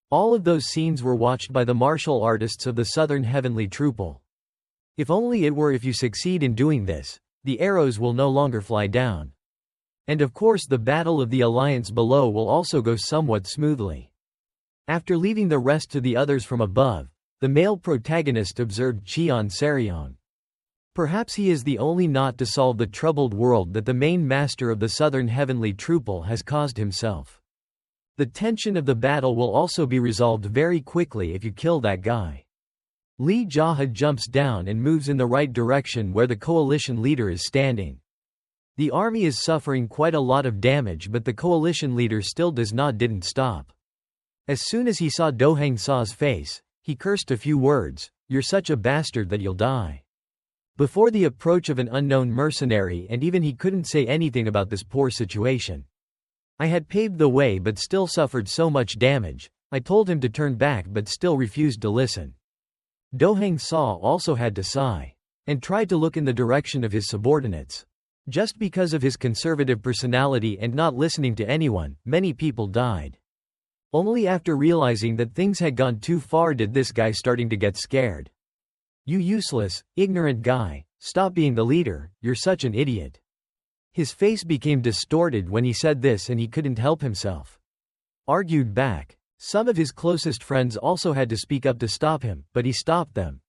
All of those scenes were watched by the martial artists of the Southern Heavenly Trouble. If only it were, if you succeed in doing this, the arrows will no longer fly down. And of course the battle of the alliance below will also go somewhat smoothly. After leaving the rest to the others from above, the male protagonist observed Cheon Seryong. Perhaps he is the only knot to solve the troubled world that the main master of the Southern Heavenly Trouble has caused himself. The tension of the battle will also be resolved very quickly if you kill that guy. Lee JaHa jumps down and moves in the right direction where the coalition leader is standing. The army is suffering quite a lot of damage, but the coalition leader still didn't stop. As soon as he saw Do Hang Saw's face, he cursed a few words, "You're such a bastard that you'll die." Before the approach of an unknown mercenary, and even he couldn't say anything about this poor situation. "I had paved the way but still suffered so much damage. I told him to turn back but still refused to listen." Do Hang Saw also had to sigh, and tried to look in the direction of his subordinates. Just because of his conservative personality and not listening to anyone, many people died. Only after realizing that things had gone too far did this guy starting to get scared. "You useless, ignorant guy, stop being the leader, you're such an idiot." His face became distorted when he said this and he couldn't help himself. Argued back. Some of his closest friends also had to speak up to stop him, but he stopped them.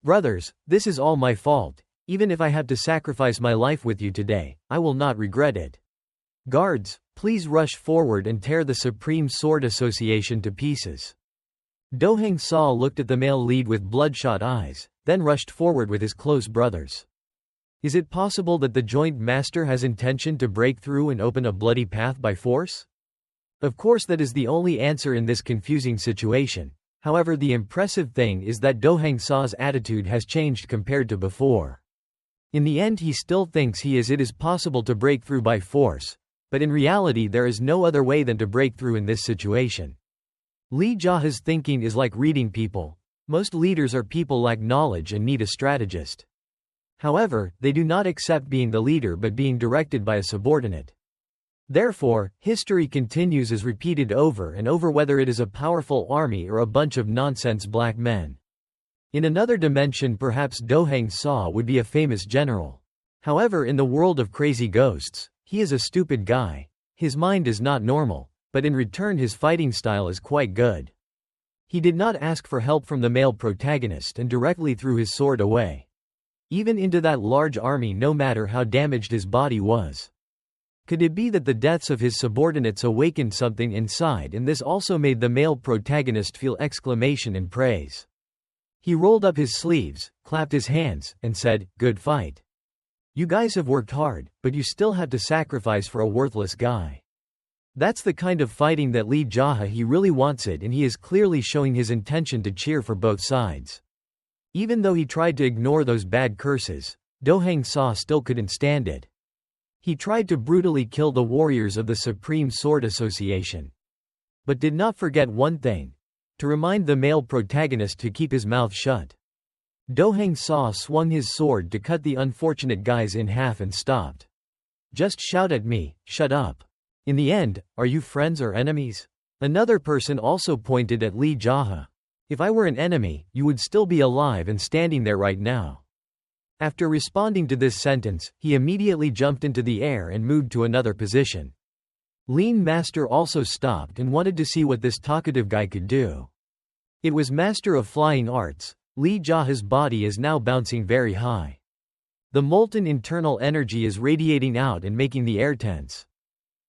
"Brothers, this is all my fault. Even if I have to sacrifice my life with you today, I will not regret it. Guards, please rush forward and tear the Supreme Sword Association to pieces." Do Hang Saw looked at the male lead with bloodshot eyes, then rushed forward with his close brothers. Is it possible that the joint master has intention to break through and open a bloody path by force? Of course that is the only answer in this confusing situation. However, the impressive thing is that Do Hang Saw's attitude has changed compared to before. In the end he still thinks it is possible to break through by force, but in reality there is no other way than to break through in this situation. Lee JaHa's thinking is like reading people. Most leaders are people lack knowledge and need a strategist. However, they do not accept being the leader but being directed by a subordinate. Therefore, history continues as repeated over and over, whether it is a powerful army or a bunch of nonsense black men. In another dimension, perhaps Do Hang Saw would be a famous general. However, in the world of crazy ghosts, he is a stupid guy. His mind is not normal, but in return his fighting style is quite good. He did not ask for help from the male protagonist and directly threw his sword away. Even into that large army, no matter how damaged his body was. Could it be that the deaths of his subordinates awakened something inside, and this also made the male protagonist feel exclamation and praise? He rolled up his sleeves, clapped his hands, and said, "Good fight. You guys have worked hard, but you still have to sacrifice for a worthless guy." That's the kind of fighting that Lee JaHa he really wants it, and he is clearly showing his intention to cheer for both sides. Even though he tried to ignore those bad curses, Do Hang Saw still couldn't stand it. He tried to brutally kill the warriors of the Supreme Sword Association. But did not forget one thing: to remind the male protagonist to keep his mouth shut. Do Hang Saw swung his sword to cut the unfortunate guys in half and stopped. "Just shout at me, shut up. In the end, are you friends or enemies?" Another person also pointed at Lee JaHa. "If I were an enemy, you would still be alive and standing there right now." After responding to this sentence, he immediately jumped into the air and moved to another position. Lean Master also stopped and wanted to see what this talkative guy could do. It was Master of Flying Arts. Lee JaHa's body is now bouncing very high. The molten internal energy is radiating out and making the air tense.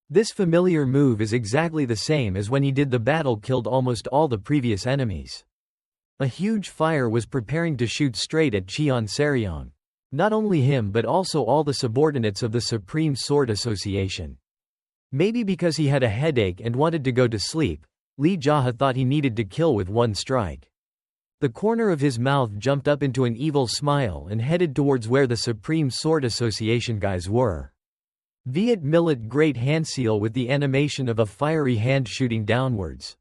This familiar move is exactly the same as when he did the battle killed almost all the previous enemies. A huge fire was preparing to shoot straight at Cheon Seryong. Not only him but also all the subordinates of the Supreme Sword Association. Maybe because he had a headache and wanted to go to sleep, Lee JaHa thought he needed to kill with one strike. The corner of his mouth jumped up into an evil smile and headed towards where the Supreme Sword Association guys were. Viet Millet Great Handseal with the animation of a fiery hand shooting downwards.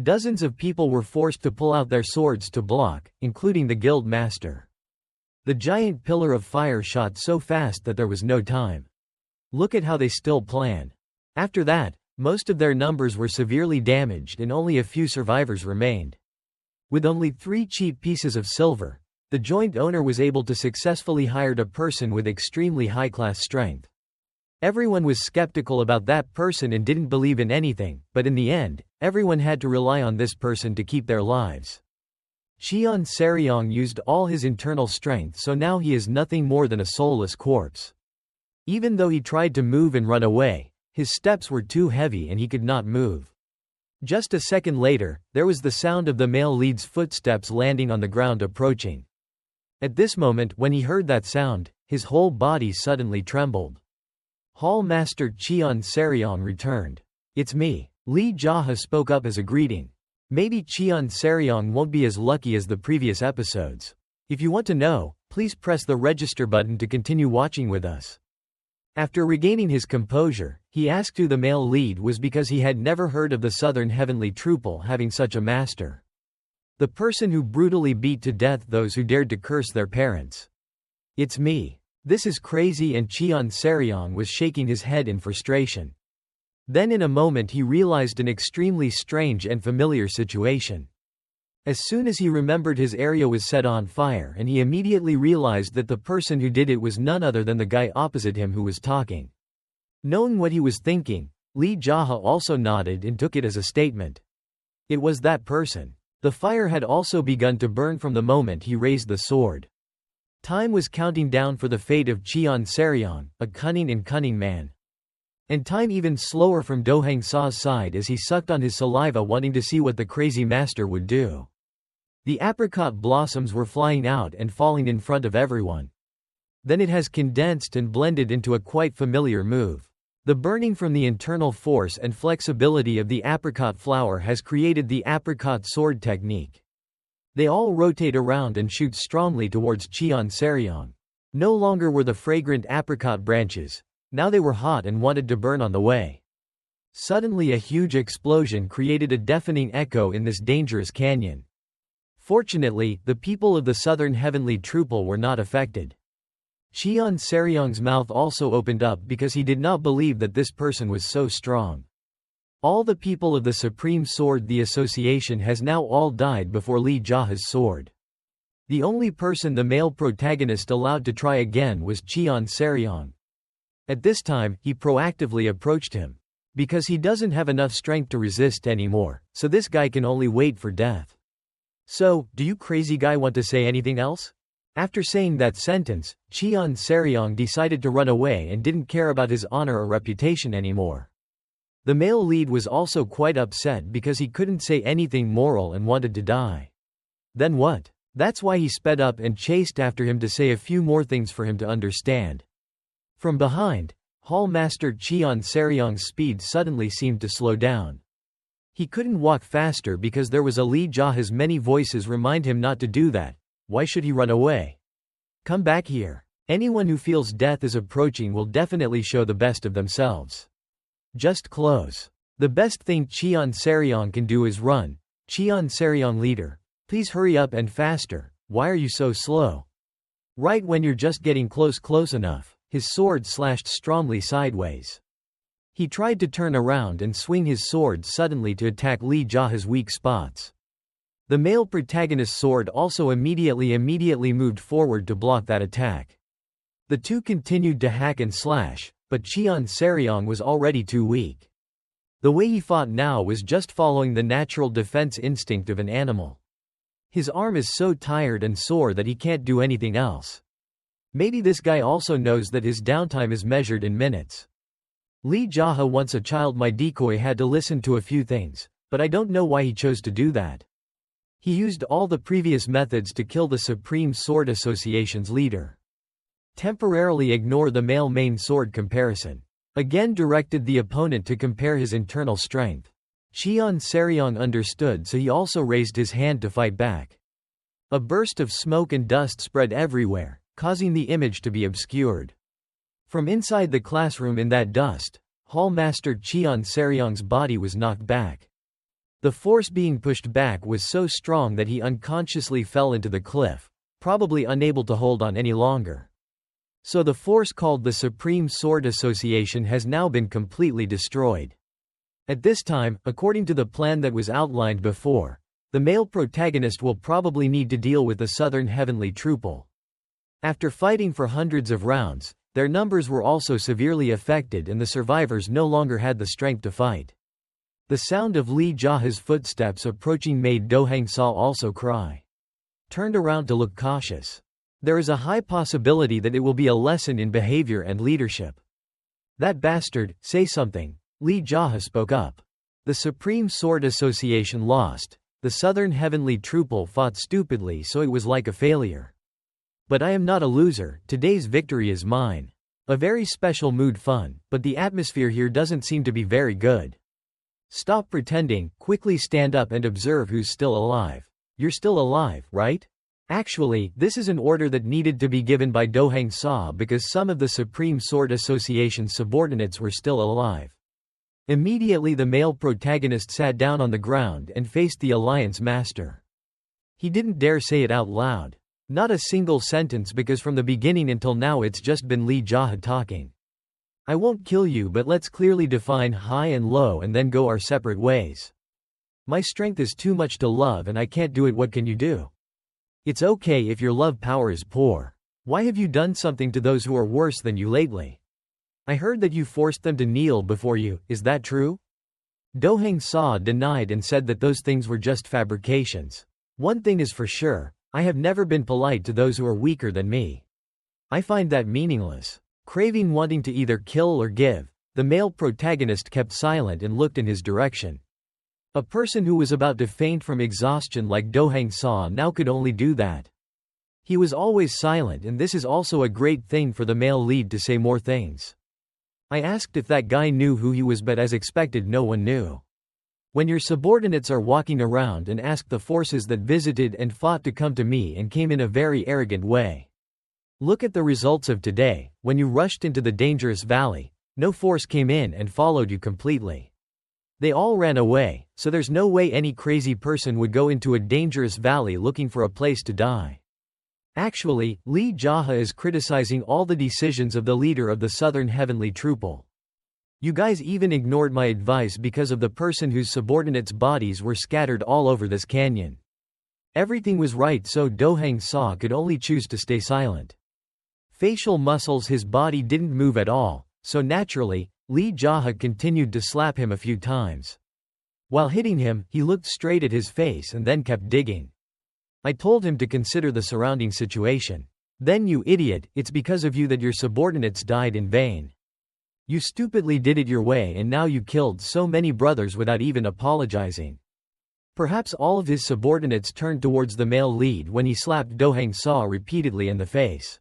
Dozens of people were forced to pull out their swords to block, including the guild master. The giant pillar of fire shot so fast that there was no time. Look at how they still plan. After that, most of their numbers were severely damaged and only a few survivors remained. With only 3 cheap pieces of silver, the joint owner was able to successfully hire a person with extremely high-class strength. Everyone was skeptical about that person and didn't believe in anything, but in the end, everyone had to rely on this person to keep their lives. Cheon Seryong used all his internal strength, so now he is nothing more than a soulless corpse. Even though he tried to move and run away, his steps were too heavy and he could not move. Just a second later, there was the sound of the male lead's footsteps landing on the ground approaching. At this moment, when he heard that sound, his whole body suddenly trembled. Hall Master Cheon Seryong returned. "It's me." Lee JaHa spoke up as a greeting. Maybe Cheon Seryong won't be as lucky as the previous episodes. If you want to know, please press the register button to continue watching with us. After regaining his composure, he asked who the male lead was because he had never heard of the Southern Heavenly Trouble having such a master. The person who brutally beat to death those who dared to curse their parents. "It's me. This is crazy," and Cheon Seryong was shaking his head in frustration. Then in a moment he realized an extremely strange and familiar situation. As soon as he remembered, his area was set on fire and he immediately realized that the person who did it was none other than the guy opposite him who was talking. Knowing what he was thinking, Lee JaHa also nodded and took it as a statement. It was that person. The fire had also begun to burn from the moment he raised the sword. Time was counting down for the fate of Cheon Seryong, a cunning man. And time even slower from Do Hang Sa's side as he sucked on his saliva, wanting to see what the crazy master would do. The apricot blossoms were flying out and falling in front of everyone. Then it has condensed and blended into a quite familiar move. The burning from the internal force and flexibility of the apricot flower has created the apricot sword technique. They all rotate around and shoot strongly towards Cheon Seryong. No longer were the fragrant apricot branches. Now they were hot and wanted to burn on the way. Suddenly a huge explosion created a deafening echo in this dangerous canyon. Fortunately, the people of the Southern Heavenly Trouble were not affected. Cheon Seryong's mouth also opened up because he did not believe that this person was so strong. All the people of the Supreme Sword the Association has now all died before Lee JaHa's sword. The only person the male protagonist allowed to try again was Cheon Seryong. At this time, he proactively approached him. Because he doesn't have enough strength to resist anymore, so this guy can only wait for death. "So, do you crazy guy want to say anything else?" After saying that sentence, Cheon Seryong decided to run away and didn't care about his honor or reputation anymore. The male lead was also quite upset because he couldn't say anything moral and wanted to die. Then what? That's why he sped up and chased after him to say a few more things for him to understand. From behind, Hall Master Cheon Seryong's speed suddenly seemed to slow down. He couldn't walk faster because there was a Lee JaHa's many voices remind him not to do that. Why should he run away? Come back here. Anyone who feels death is approaching will definitely show the best of themselves. Just close. The best thing Cheon Seryong can do is run. Cheon Seryong leader, please hurry up and faster. Why are you so slow? Right when you're just getting close enough. His sword slashed strongly sideways. He tried to turn around and swing his sword suddenly to attack Lee JaHa's weak spots. The male protagonist's sword also immediately moved forward to block that attack. The two continued to hack and slash, but Cheon Seryong was already too weak. The way he fought now was just following the natural defense instinct of an animal. His arm is so tired and sore that he can't do anything else. Maybe this guy also knows that his downtime is measured in minutes. Lee JaHa, once a child my decoy, had to listen to a few things, but I don't know why he chose to do that. He used all the previous methods to kill the Supreme Sword Association's leader. Temporarily ignore the male main sword comparison. Again directed the opponent to compare his internal strength. Cheon Seryong understood, so he also raised his hand to fight back. A burst of smoke and dust spread everywhere, causing the image to be obscured. From inside the classroom in that dust, Hall Master Cheon Seryong's body was knocked back. The force being pushed back was so strong that he unconsciously fell into the cliff, probably unable to hold on any longer. So the force called the Supreme Sword Association has now been completely destroyed. At this time, according to the plan that was outlined before, the male protagonist will probably need to deal with the Southern Heavenly Jade. After fighting for hundreds of rounds, their numbers were also severely affected and the survivors no longer had the strength to fight. The sound of Lee JaHa's footsteps approaching made Do Hang-sa also cry. Turned around to look cautious. There is a high possibility that it will be a lesson in behavior and leadership. That bastard, say something, Lee JaHa spoke up. The Supreme Sword Association lost. The Southern Heavenly Jade fought stupidly, so it was like a failure. But I am not a loser, today's victory is mine. A very special mood, fun, but the atmosphere here doesn't seem to be very good. Stop pretending, quickly stand up and observe who's still alive. You're still alive, right? Actually, this is an order that needed to be given by Do Hang-sa because some of the Supreme Sword Association's subordinates were still alive. Immediately the male protagonist sat down on the ground and faced the Alliance Master. He didn't dare say it out loud. Not a single sentence, because from the beginning until now it's just been Lee JaHa talking. I won't kill you, but let's clearly define high and low and then go our separate ways. My strength is too much to love and I can't do it. What can you do? It's okay if your love power is poor. Why have you done something to those who are worse than you lately? I heard that you forced them to kneel before you, is that true? Do Hang-sa denied and said that those things were just fabrications. One thing is for sure, I have never been polite to those who are weaker than me. I find that meaningless. Craving wanting to either kill or give, the male protagonist kept silent and looked in his direction. A person who was about to faint from exhaustion like Do Hang-sa now could only do that. He was always silent, and this is also a great thing for the male lead to say more things. I asked if that guy knew who he was, but as expected no one knew. When your subordinates are walking around and ask the forces that visited and fought to come to me and came in a very arrogant way. Look at the results of today. When you rushed into the dangerous valley, no force came in and followed you completely. They all ran away, so there's no way any crazy person would go into a dangerous valley looking for a place to die. Actually, Lee JaHa is criticizing all the decisions of the leader of the Southern Heavenly Jade. You guys even ignored my advice because of the person whose subordinates' bodies were scattered all over this canyon. Everything was right, so Do Hang-sa could only choose to stay silent. Facial muscles, his body didn't move at all, so naturally, Lee JaHa continued to slap him a few times. While hitting him, he looked straight at his face and then kept digging. I told him to consider the surrounding situation. Then, you idiot, it's because of you that your subordinates died in vain. You stupidly did it your way and now you killed so many brothers without even apologizing. Perhaps all of his subordinates turned towards the male lead when he slapped Do Hang-sa repeatedly in the face.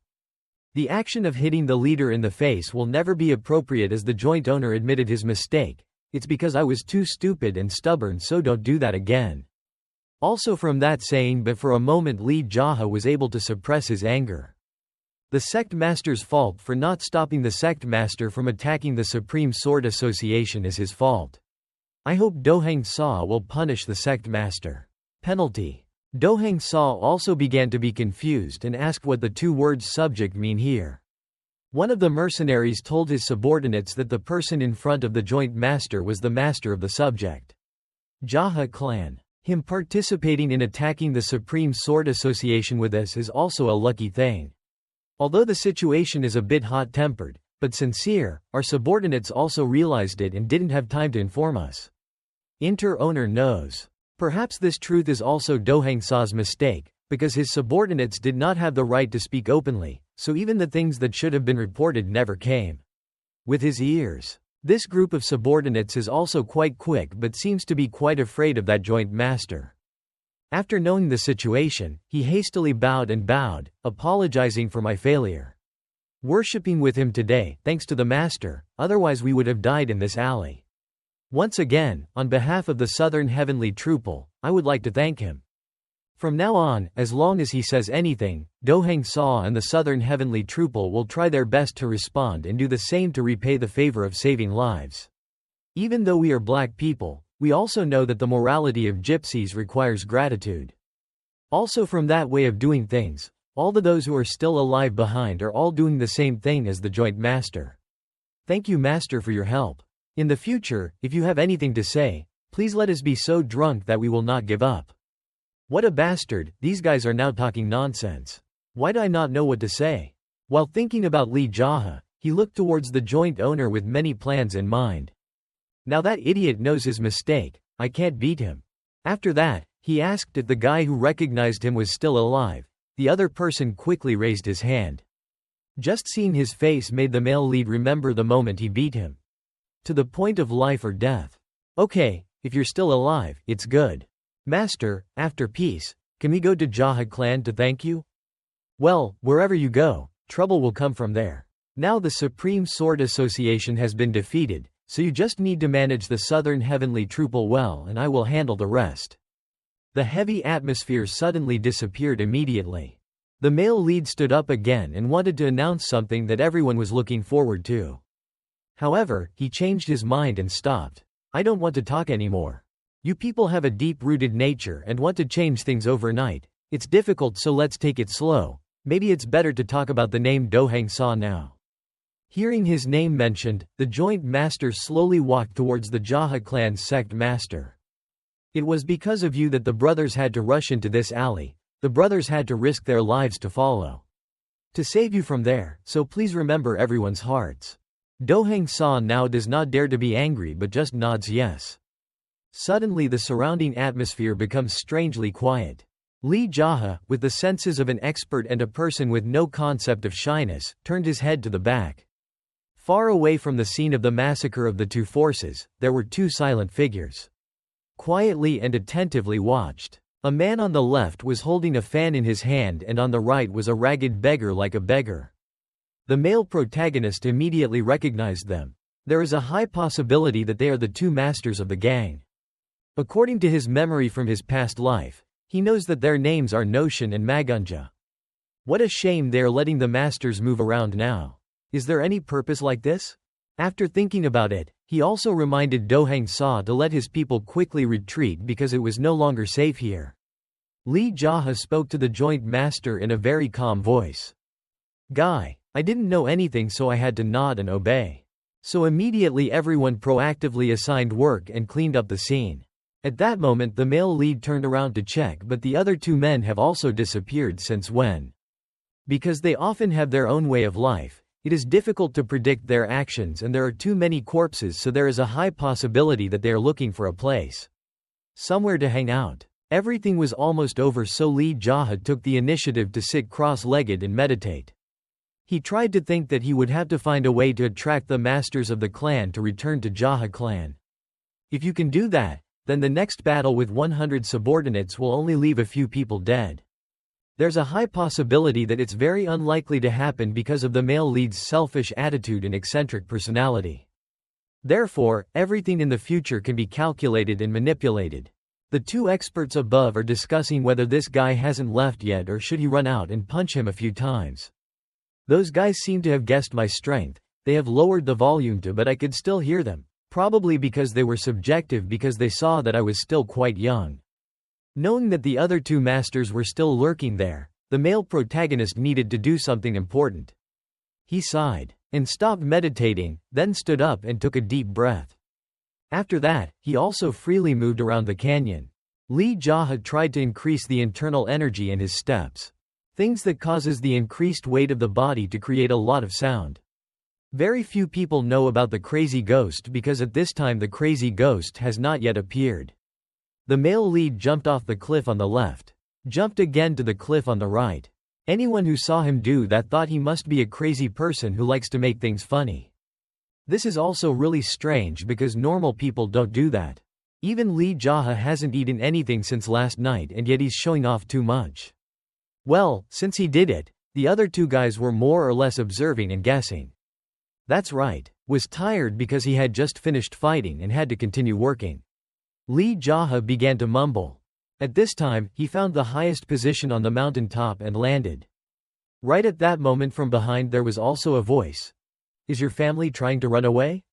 The action of hitting the leader in the face will never be appropriate, as the joint owner admitted his mistake. It's because I was too stupid and stubborn, so don't do that again. Also from that saying, but for a moment Lee JaHa was able to suppress his anger. The sect master's fault for not stopping the sect master from attacking the Supreme Sword Association is his fault. I hope Do Hang-sa will punish the sect master. Penalty. Do Hang-sa also began to be confused and asked what the two words subject mean here. One of the mercenaries told his subordinates that the person in front of the joint master was the master of the subject. JaHa clan. Him participating in attacking the Supreme Sword Association with us is also a lucky thing. Although the situation is a bit hot-tempered, but sincere, our subordinates also realized it and didn't have time to inform us. Owner knows. Perhaps this truth is also Do Hang Sa's mistake, because his subordinates did not have the right to speak openly, so even the things that should have been reported never came. With his ears. This group of subordinates is also quite quick but seems to be quite afraid of that joint master. After knowing the situation, he hastily bowed, apologizing for my failure. Worshipping with him today, thanks to the master, otherwise we would have died in this alley. Once again, on behalf of the Southern Heavenly Troople, I would like to thank him. From now on, as long as he says anything, Do Hang Sa and the Southern Heavenly Troople will try their best to respond and do the same to repay the favor of saving lives. Even though we are black people, we also know that the morality of gypsies requires gratitude. Also from that way of doing things, all those who are still alive behind are all doing the same thing as the joint master. Thank you, master, for your help. In the future, if you have anything to say, please let us be so drunk that we will not give up. What a bastard, these guys are now talking nonsense. Why do I not know what to say? While thinking about Lee JaHa, he looked towards the joint owner with many plans in mind. Now that idiot knows his mistake, I can't beat him. After that, he asked if the guy who recognized him was still alive. The other person quickly raised his hand. Just seeing his face made the male lead remember the moment he beat him. To the point of life or death. Okay, if you're still alive, it's good. Master, after peace, can we go to JaHa clan to thank you? Well, wherever you go, trouble will come from there. Now the Supreme Sword Association has been defeated, so you just need to manage the Southern Heavenly Troople well and I will handle the rest. The heavy atmosphere suddenly disappeared immediately. The male lead stood up again and wanted to announce something that everyone was looking forward to. However, he changed his mind and stopped. I don't want to talk anymore. You people have a deep-rooted nature and want to change things overnight. It's difficult, so let's take it slow. Maybe it's better to talk about the name Do Hang Sa now. Hearing his name mentioned, the joint master slowly walked towards the JaHa clan's sect master. It was because of you that the brothers had to rush into this alley. The brothers had to risk their lives to follow. To save you from there, so please remember everyone's hearts. Do Hang Sa now does not dare to be angry but just nods yes. Suddenly the surrounding atmosphere becomes strangely quiet. Lee JaHa, with the senses of an expert and a person with no concept of shyness, turned his head to the back. Far away from the scene of the massacre of the two forces, there were two silent figures. Quietly and attentively watched. A man on the left was holding a fan in his hand and on the right was a ragged beggar like a beggar. The male protagonist immediately recognized them. There is a high possibility that they are the two masters of the gang. According to his memory from his past life, he knows that their names are Notion and Magunja. What a shame they are letting the masters move around now. Is there any purpose like this? After thinking about it, he also reminded Do Hang Sa to let his people quickly retreat because it was no longer safe here. Lee JaHa spoke to the joint master in a very calm voice. Guy, I didn't know anything, so I had to nod and obey. So immediately everyone proactively assigned work and cleaned up the scene. At that moment the male lead turned around to check, but the other two men have also disappeared since when? Because they often have their own way of life, it is difficult to predict their actions and there are too many corpses, so there is a high possibility that they are looking for a place. Somewhere to hang out. Everything was almost over, so Lee JaHa took the initiative to sit cross-legged and meditate. He tried to think that he would have to find a way to attract the masters of the clan to return to JaHa clan. If you can do that, then the next battle with 100 subordinates will only leave a few people dead. There's a high possibility that it's very unlikely to happen because of the male lead's selfish attitude and eccentric personality. Therefore, everything in the future can be calculated and manipulated. The two experts above are discussing whether this guy hasn't left yet or should he run out and punch him a few times. Those guys seem to have guessed my strength. They have lowered the volume to, but I could still hear them. Probably because they were subjective, because they saw that I was still quite young. Knowing that the other two masters were still lurking there, the male protagonist needed to do something important. He sighed and stopped meditating, then stood up and took a deep breath. After that, he also freely moved around the canyon. Lee JaHa tried to increase the internal energy in his steps. Things that causes the increased weight of the body to create a lot of sound. Very few people know about the crazy ghost because at this time the crazy ghost has not yet appeared. The male lead jumped off the cliff on the left. Jumped again to the cliff on the right. Anyone who saw him do that thought he must be a crazy person who likes to make things funny. This is also really strange because normal people don't do that. Even Lee JaHa hasn't eaten anything since last night and yet he's showing off too much. Well, since he did it, the other two guys were more or less observing and guessing. That's right, was tired because he had just finished fighting and had to continue working. Lee JaHa began to mumble. At this time, he found the highest position on the mountain top and landed. Right at that moment from behind there was also a voice. Is your family trying to run away?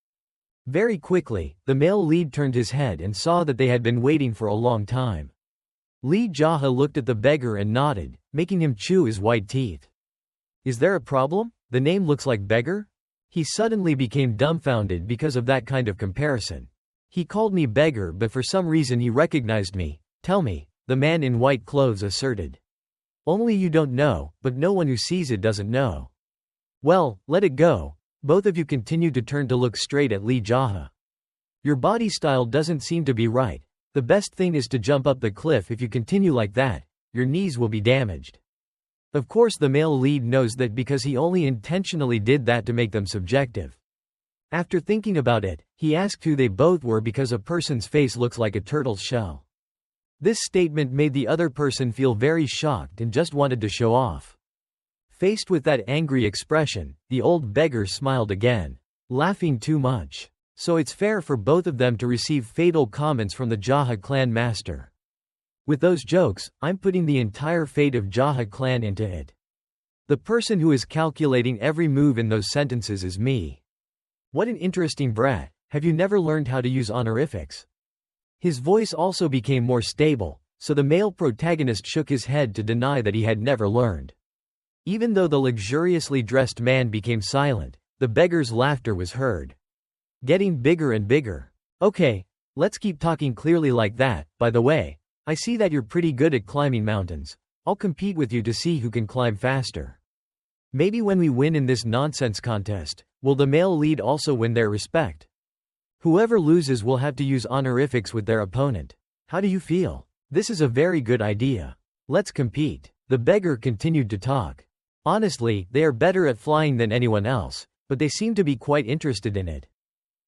Very quickly, the male lead turned his head and saw that they had been waiting for a long time. Lee JaHa looked at the beggar and nodded, making him chew his white teeth. Is there a problem? The name looks like beggar? He suddenly became dumbfounded because of that kind of comparison. He called me beggar but for some reason he recognized me. Tell me, the man in white clothes asserted. Only you don't know, but no one who sees it doesn't know. Well, let it go. Both of you continued to turn to look straight at Lee JaHa. Your body style doesn't seem to be right. The best thing is to jump up the cliff. If you continue like that, your knees will be damaged. Of course the male lead knows that because he only intentionally did that to make them subjective. After thinking about it, he asked who they both were because a person's face looks like a turtle's shell. This statement made the other person feel very shocked and just wanted to show off. Faced with that angry expression, the old beggar smiled again. Laughing too much. So it's fair for both of them to receive fatal comments from the JaHa clan master. With those jokes, I'm putting the entire fate of JaHa clan into it. The person who is calculating every move in those sentences is me. What an interesting brat. Have you never learned how to use honorifics? His voice also became more stable, so the male protagonist shook his head to deny that he had never learned. Even though the luxuriously dressed man became silent, the beggar's laughter was heard. Getting bigger and bigger. Okay, let's keep talking clearly like that. By the way, I see that you're pretty good at climbing mountains. I'll compete with you to see who can climb faster. Maybe when we win in this nonsense contest, will the male lead also win their respect? Whoever loses will have to use honorifics with their opponent. How do you feel? This is a very good idea. Let's compete. The beggar continued to talk. Honestly, they are better at flying than anyone else, but they seem to be quite interested in it.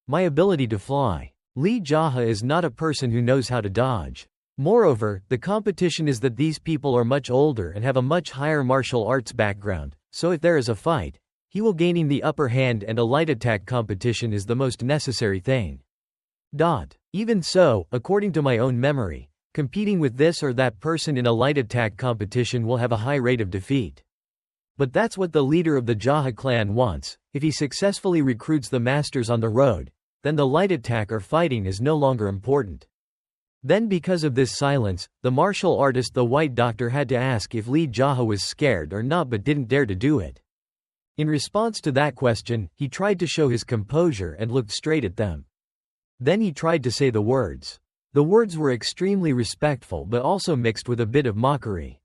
My ability to fly. Lee JaHa is not a person who knows how to dodge. Moreover, the competition is that these people are much older and have a much higher martial arts background, so if there is a fight, he will gaining the upper hand and a light attack competition is the most necessary thing. Even so, according to my own memory, competing with this or that person in a light attack competition will have a high rate of defeat. But that's what the leader of the JaHa clan wants. If he successfully recruits the masters on the road, then the light attack or fighting is no longer important. Then because of this silence, the martial artist the white doctor had to ask if Lee JaHa was scared or not but didn't dare to do it. In response to that question, he tried to show his composure and looked straight at them. Then he tried to say the words. The words were extremely respectful but also mixed with a bit of mockery.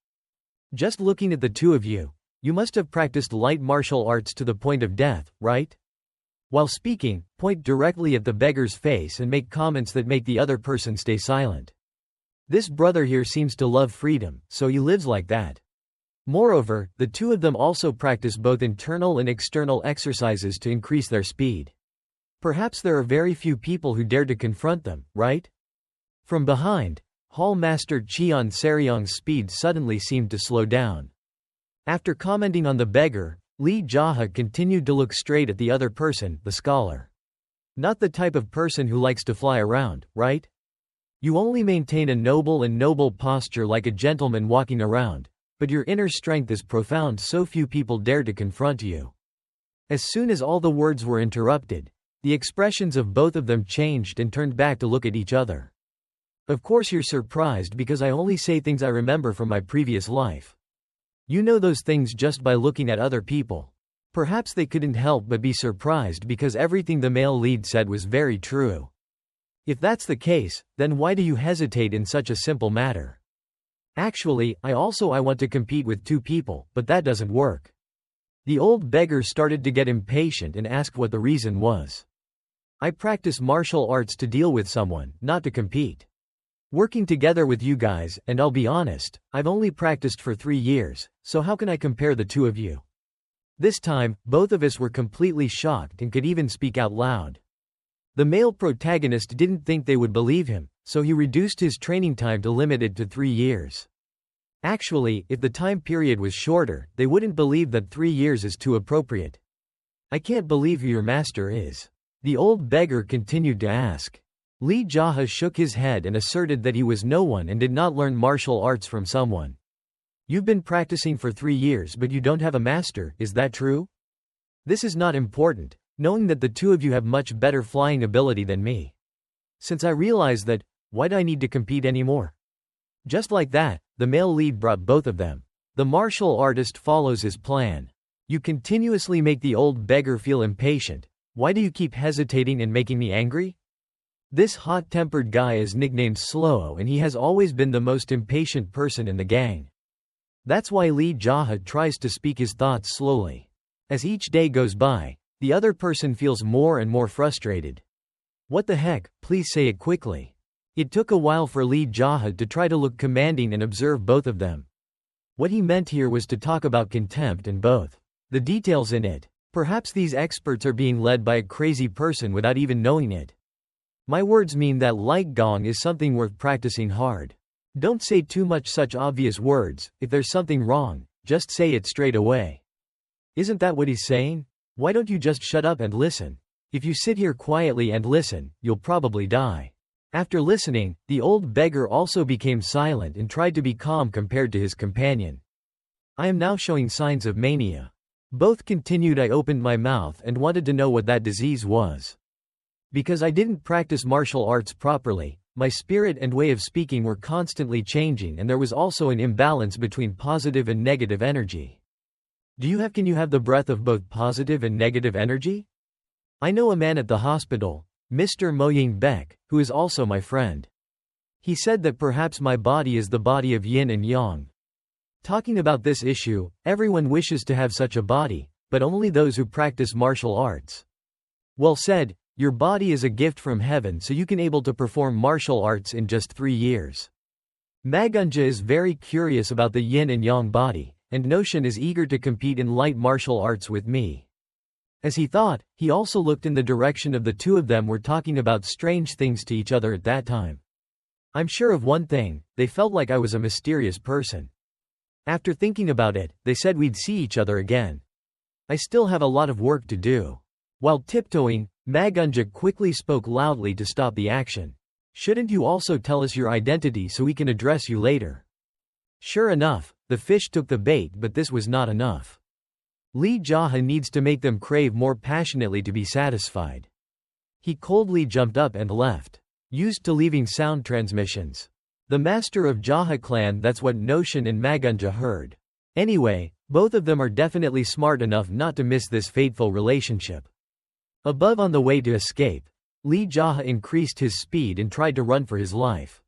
Just looking at the two of you, you must have practiced light martial arts to the point of death, right? While speaking, point directly at the beggar's face and make comments that make the other person stay silent. This brother here seems to love freedom, so he lives like that. Moreover, the two of them also practice both internal and external exercises to increase their speed. Perhaps there are very few people who dare to confront them, right? From behind, Hall Master Cheon Seryong's speed suddenly seemed to slow down. After commenting on the beggar, Lee JaHa continued to look straight at the other person, the scholar. Not the type of person who likes to fly around, right? You only maintain a noble posture like a gentleman walking around, but your inner strength is profound so few people dare to confront you. As soon as all the words were interrupted, the expressions of both of them changed and turned back to look at each other. Of course you're surprised because I only say things I remember from my previous life. You know those things just by looking at other people. Perhaps they couldn't help but be surprised because everything the male lead said was very true. If that's the case, then why do you hesitate in such a simple matter? Actually, I want to compete with 2 people, but that doesn't work. The old beggar started to get impatient and asked what the reason was. I practice martial arts to deal with someone, not to compete. Working together with you guys, and I'll be honest, I've only practiced for 3 years, so how can I compare the 2 of you? This time, both of us were completely shocked and could even speak out loud. The male protagonist didn't think they would believe him, so he reduced his training time to limited to 3 years. Actually, if the time period was shorter, they wouldn't believe that 3 years is too appropriate. I can't believe who your master is. The old beggar continued to ask. Lee JaHa shook his head and asserted that he was no one and did not learn martial arts from someone. You've been practicing for 3 years but you don't have a master, is that true? This is not important, knowing that the 2 of you have much better flying ability than me. Since I realized that, why do I need to compete anymore? Just like that, the male lead brought both of them. The martial artist follows his plan. You continuously make the old beggar feel impatient. Why do you keep hesitating and making me angry? This hot-tempered guy is nicknamed Slow and he has always been the most impatient person in the gang. That's why Lee JaHa tries to speak his thoughts slowly. As each day goes by, the other person feels more and more frustrated. What the heck, please say it quickly. It took a while for Lee JaHa to try to look commanding and observe both of them. What he meant here was to talk about contempt and both the details in it. Perhaps these experts are being led by a crazy person without even knowing it. My words mean that like Gong is something worth practicing hard. Don't say too much such obvious words. If there's something wrong, just say it straight away. Isn't that what he's saying? Why don't you just shut up and listen? If you sit here quietly and listen, you'll probably die. After listening, the old beggar also became silent and tried to be calm compared to his companion. I am now showing signs of mania. Both continued. I opened my mouth and wanted to know what that disease was. Because I didn't practice martial arts properly, my spirit and way of speaking were constantly changing and there was also an imbalance between positive and negative energy. Can you have the breath of both positive and negative energy? I know a man at the hospital, Mr. Moying Beck, who is also my friend. He said that perhaps my body is the body of yin and yang. Talking about this issue, everyone wishes to have such a body, but only those who practice martial arts. Well said, your body is a gift from heaven so you can able to perform martial arts in just 3 years. Magunja is very curious about the yin and yang body, and Notion is eager to compete in light martial arts with me. As he thought, he also looked in the direction of the 2 of them were talking about strange things to each other at that time. I'm sure of one thing, they felt like I was a mysterious person. After thinking about it, they said we'd see each other again. I still have a lot of work to do. While tiptoeing, Magunja quickly spoke loudly to stop the action. Shouldn't you also tell us your identity so we can address you later? Sure enough, the fish took the bait, but this was not enough. Lee JaHa needs to make them crave more passionately to be satisfied. He coldly jumped up and left. Used to leaving sound transmissions. The master of JaHa clan, that's what Notion and Magunja heard. Anyway, both of them are definitely smart enough not to miss this fateful relationship. Above on the way to escape, Lee JaHa increased his speed and tried to run for his life.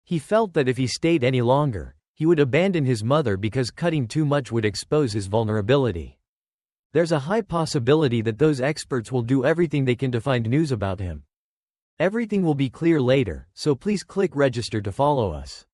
He felt that if he stayed any longer, he would abandon his mother because cutting too much would expose his vulnerability. There's a high possibility that those experts will do everything they can to find news about him. Everything will be clear later, so please click register to follow us.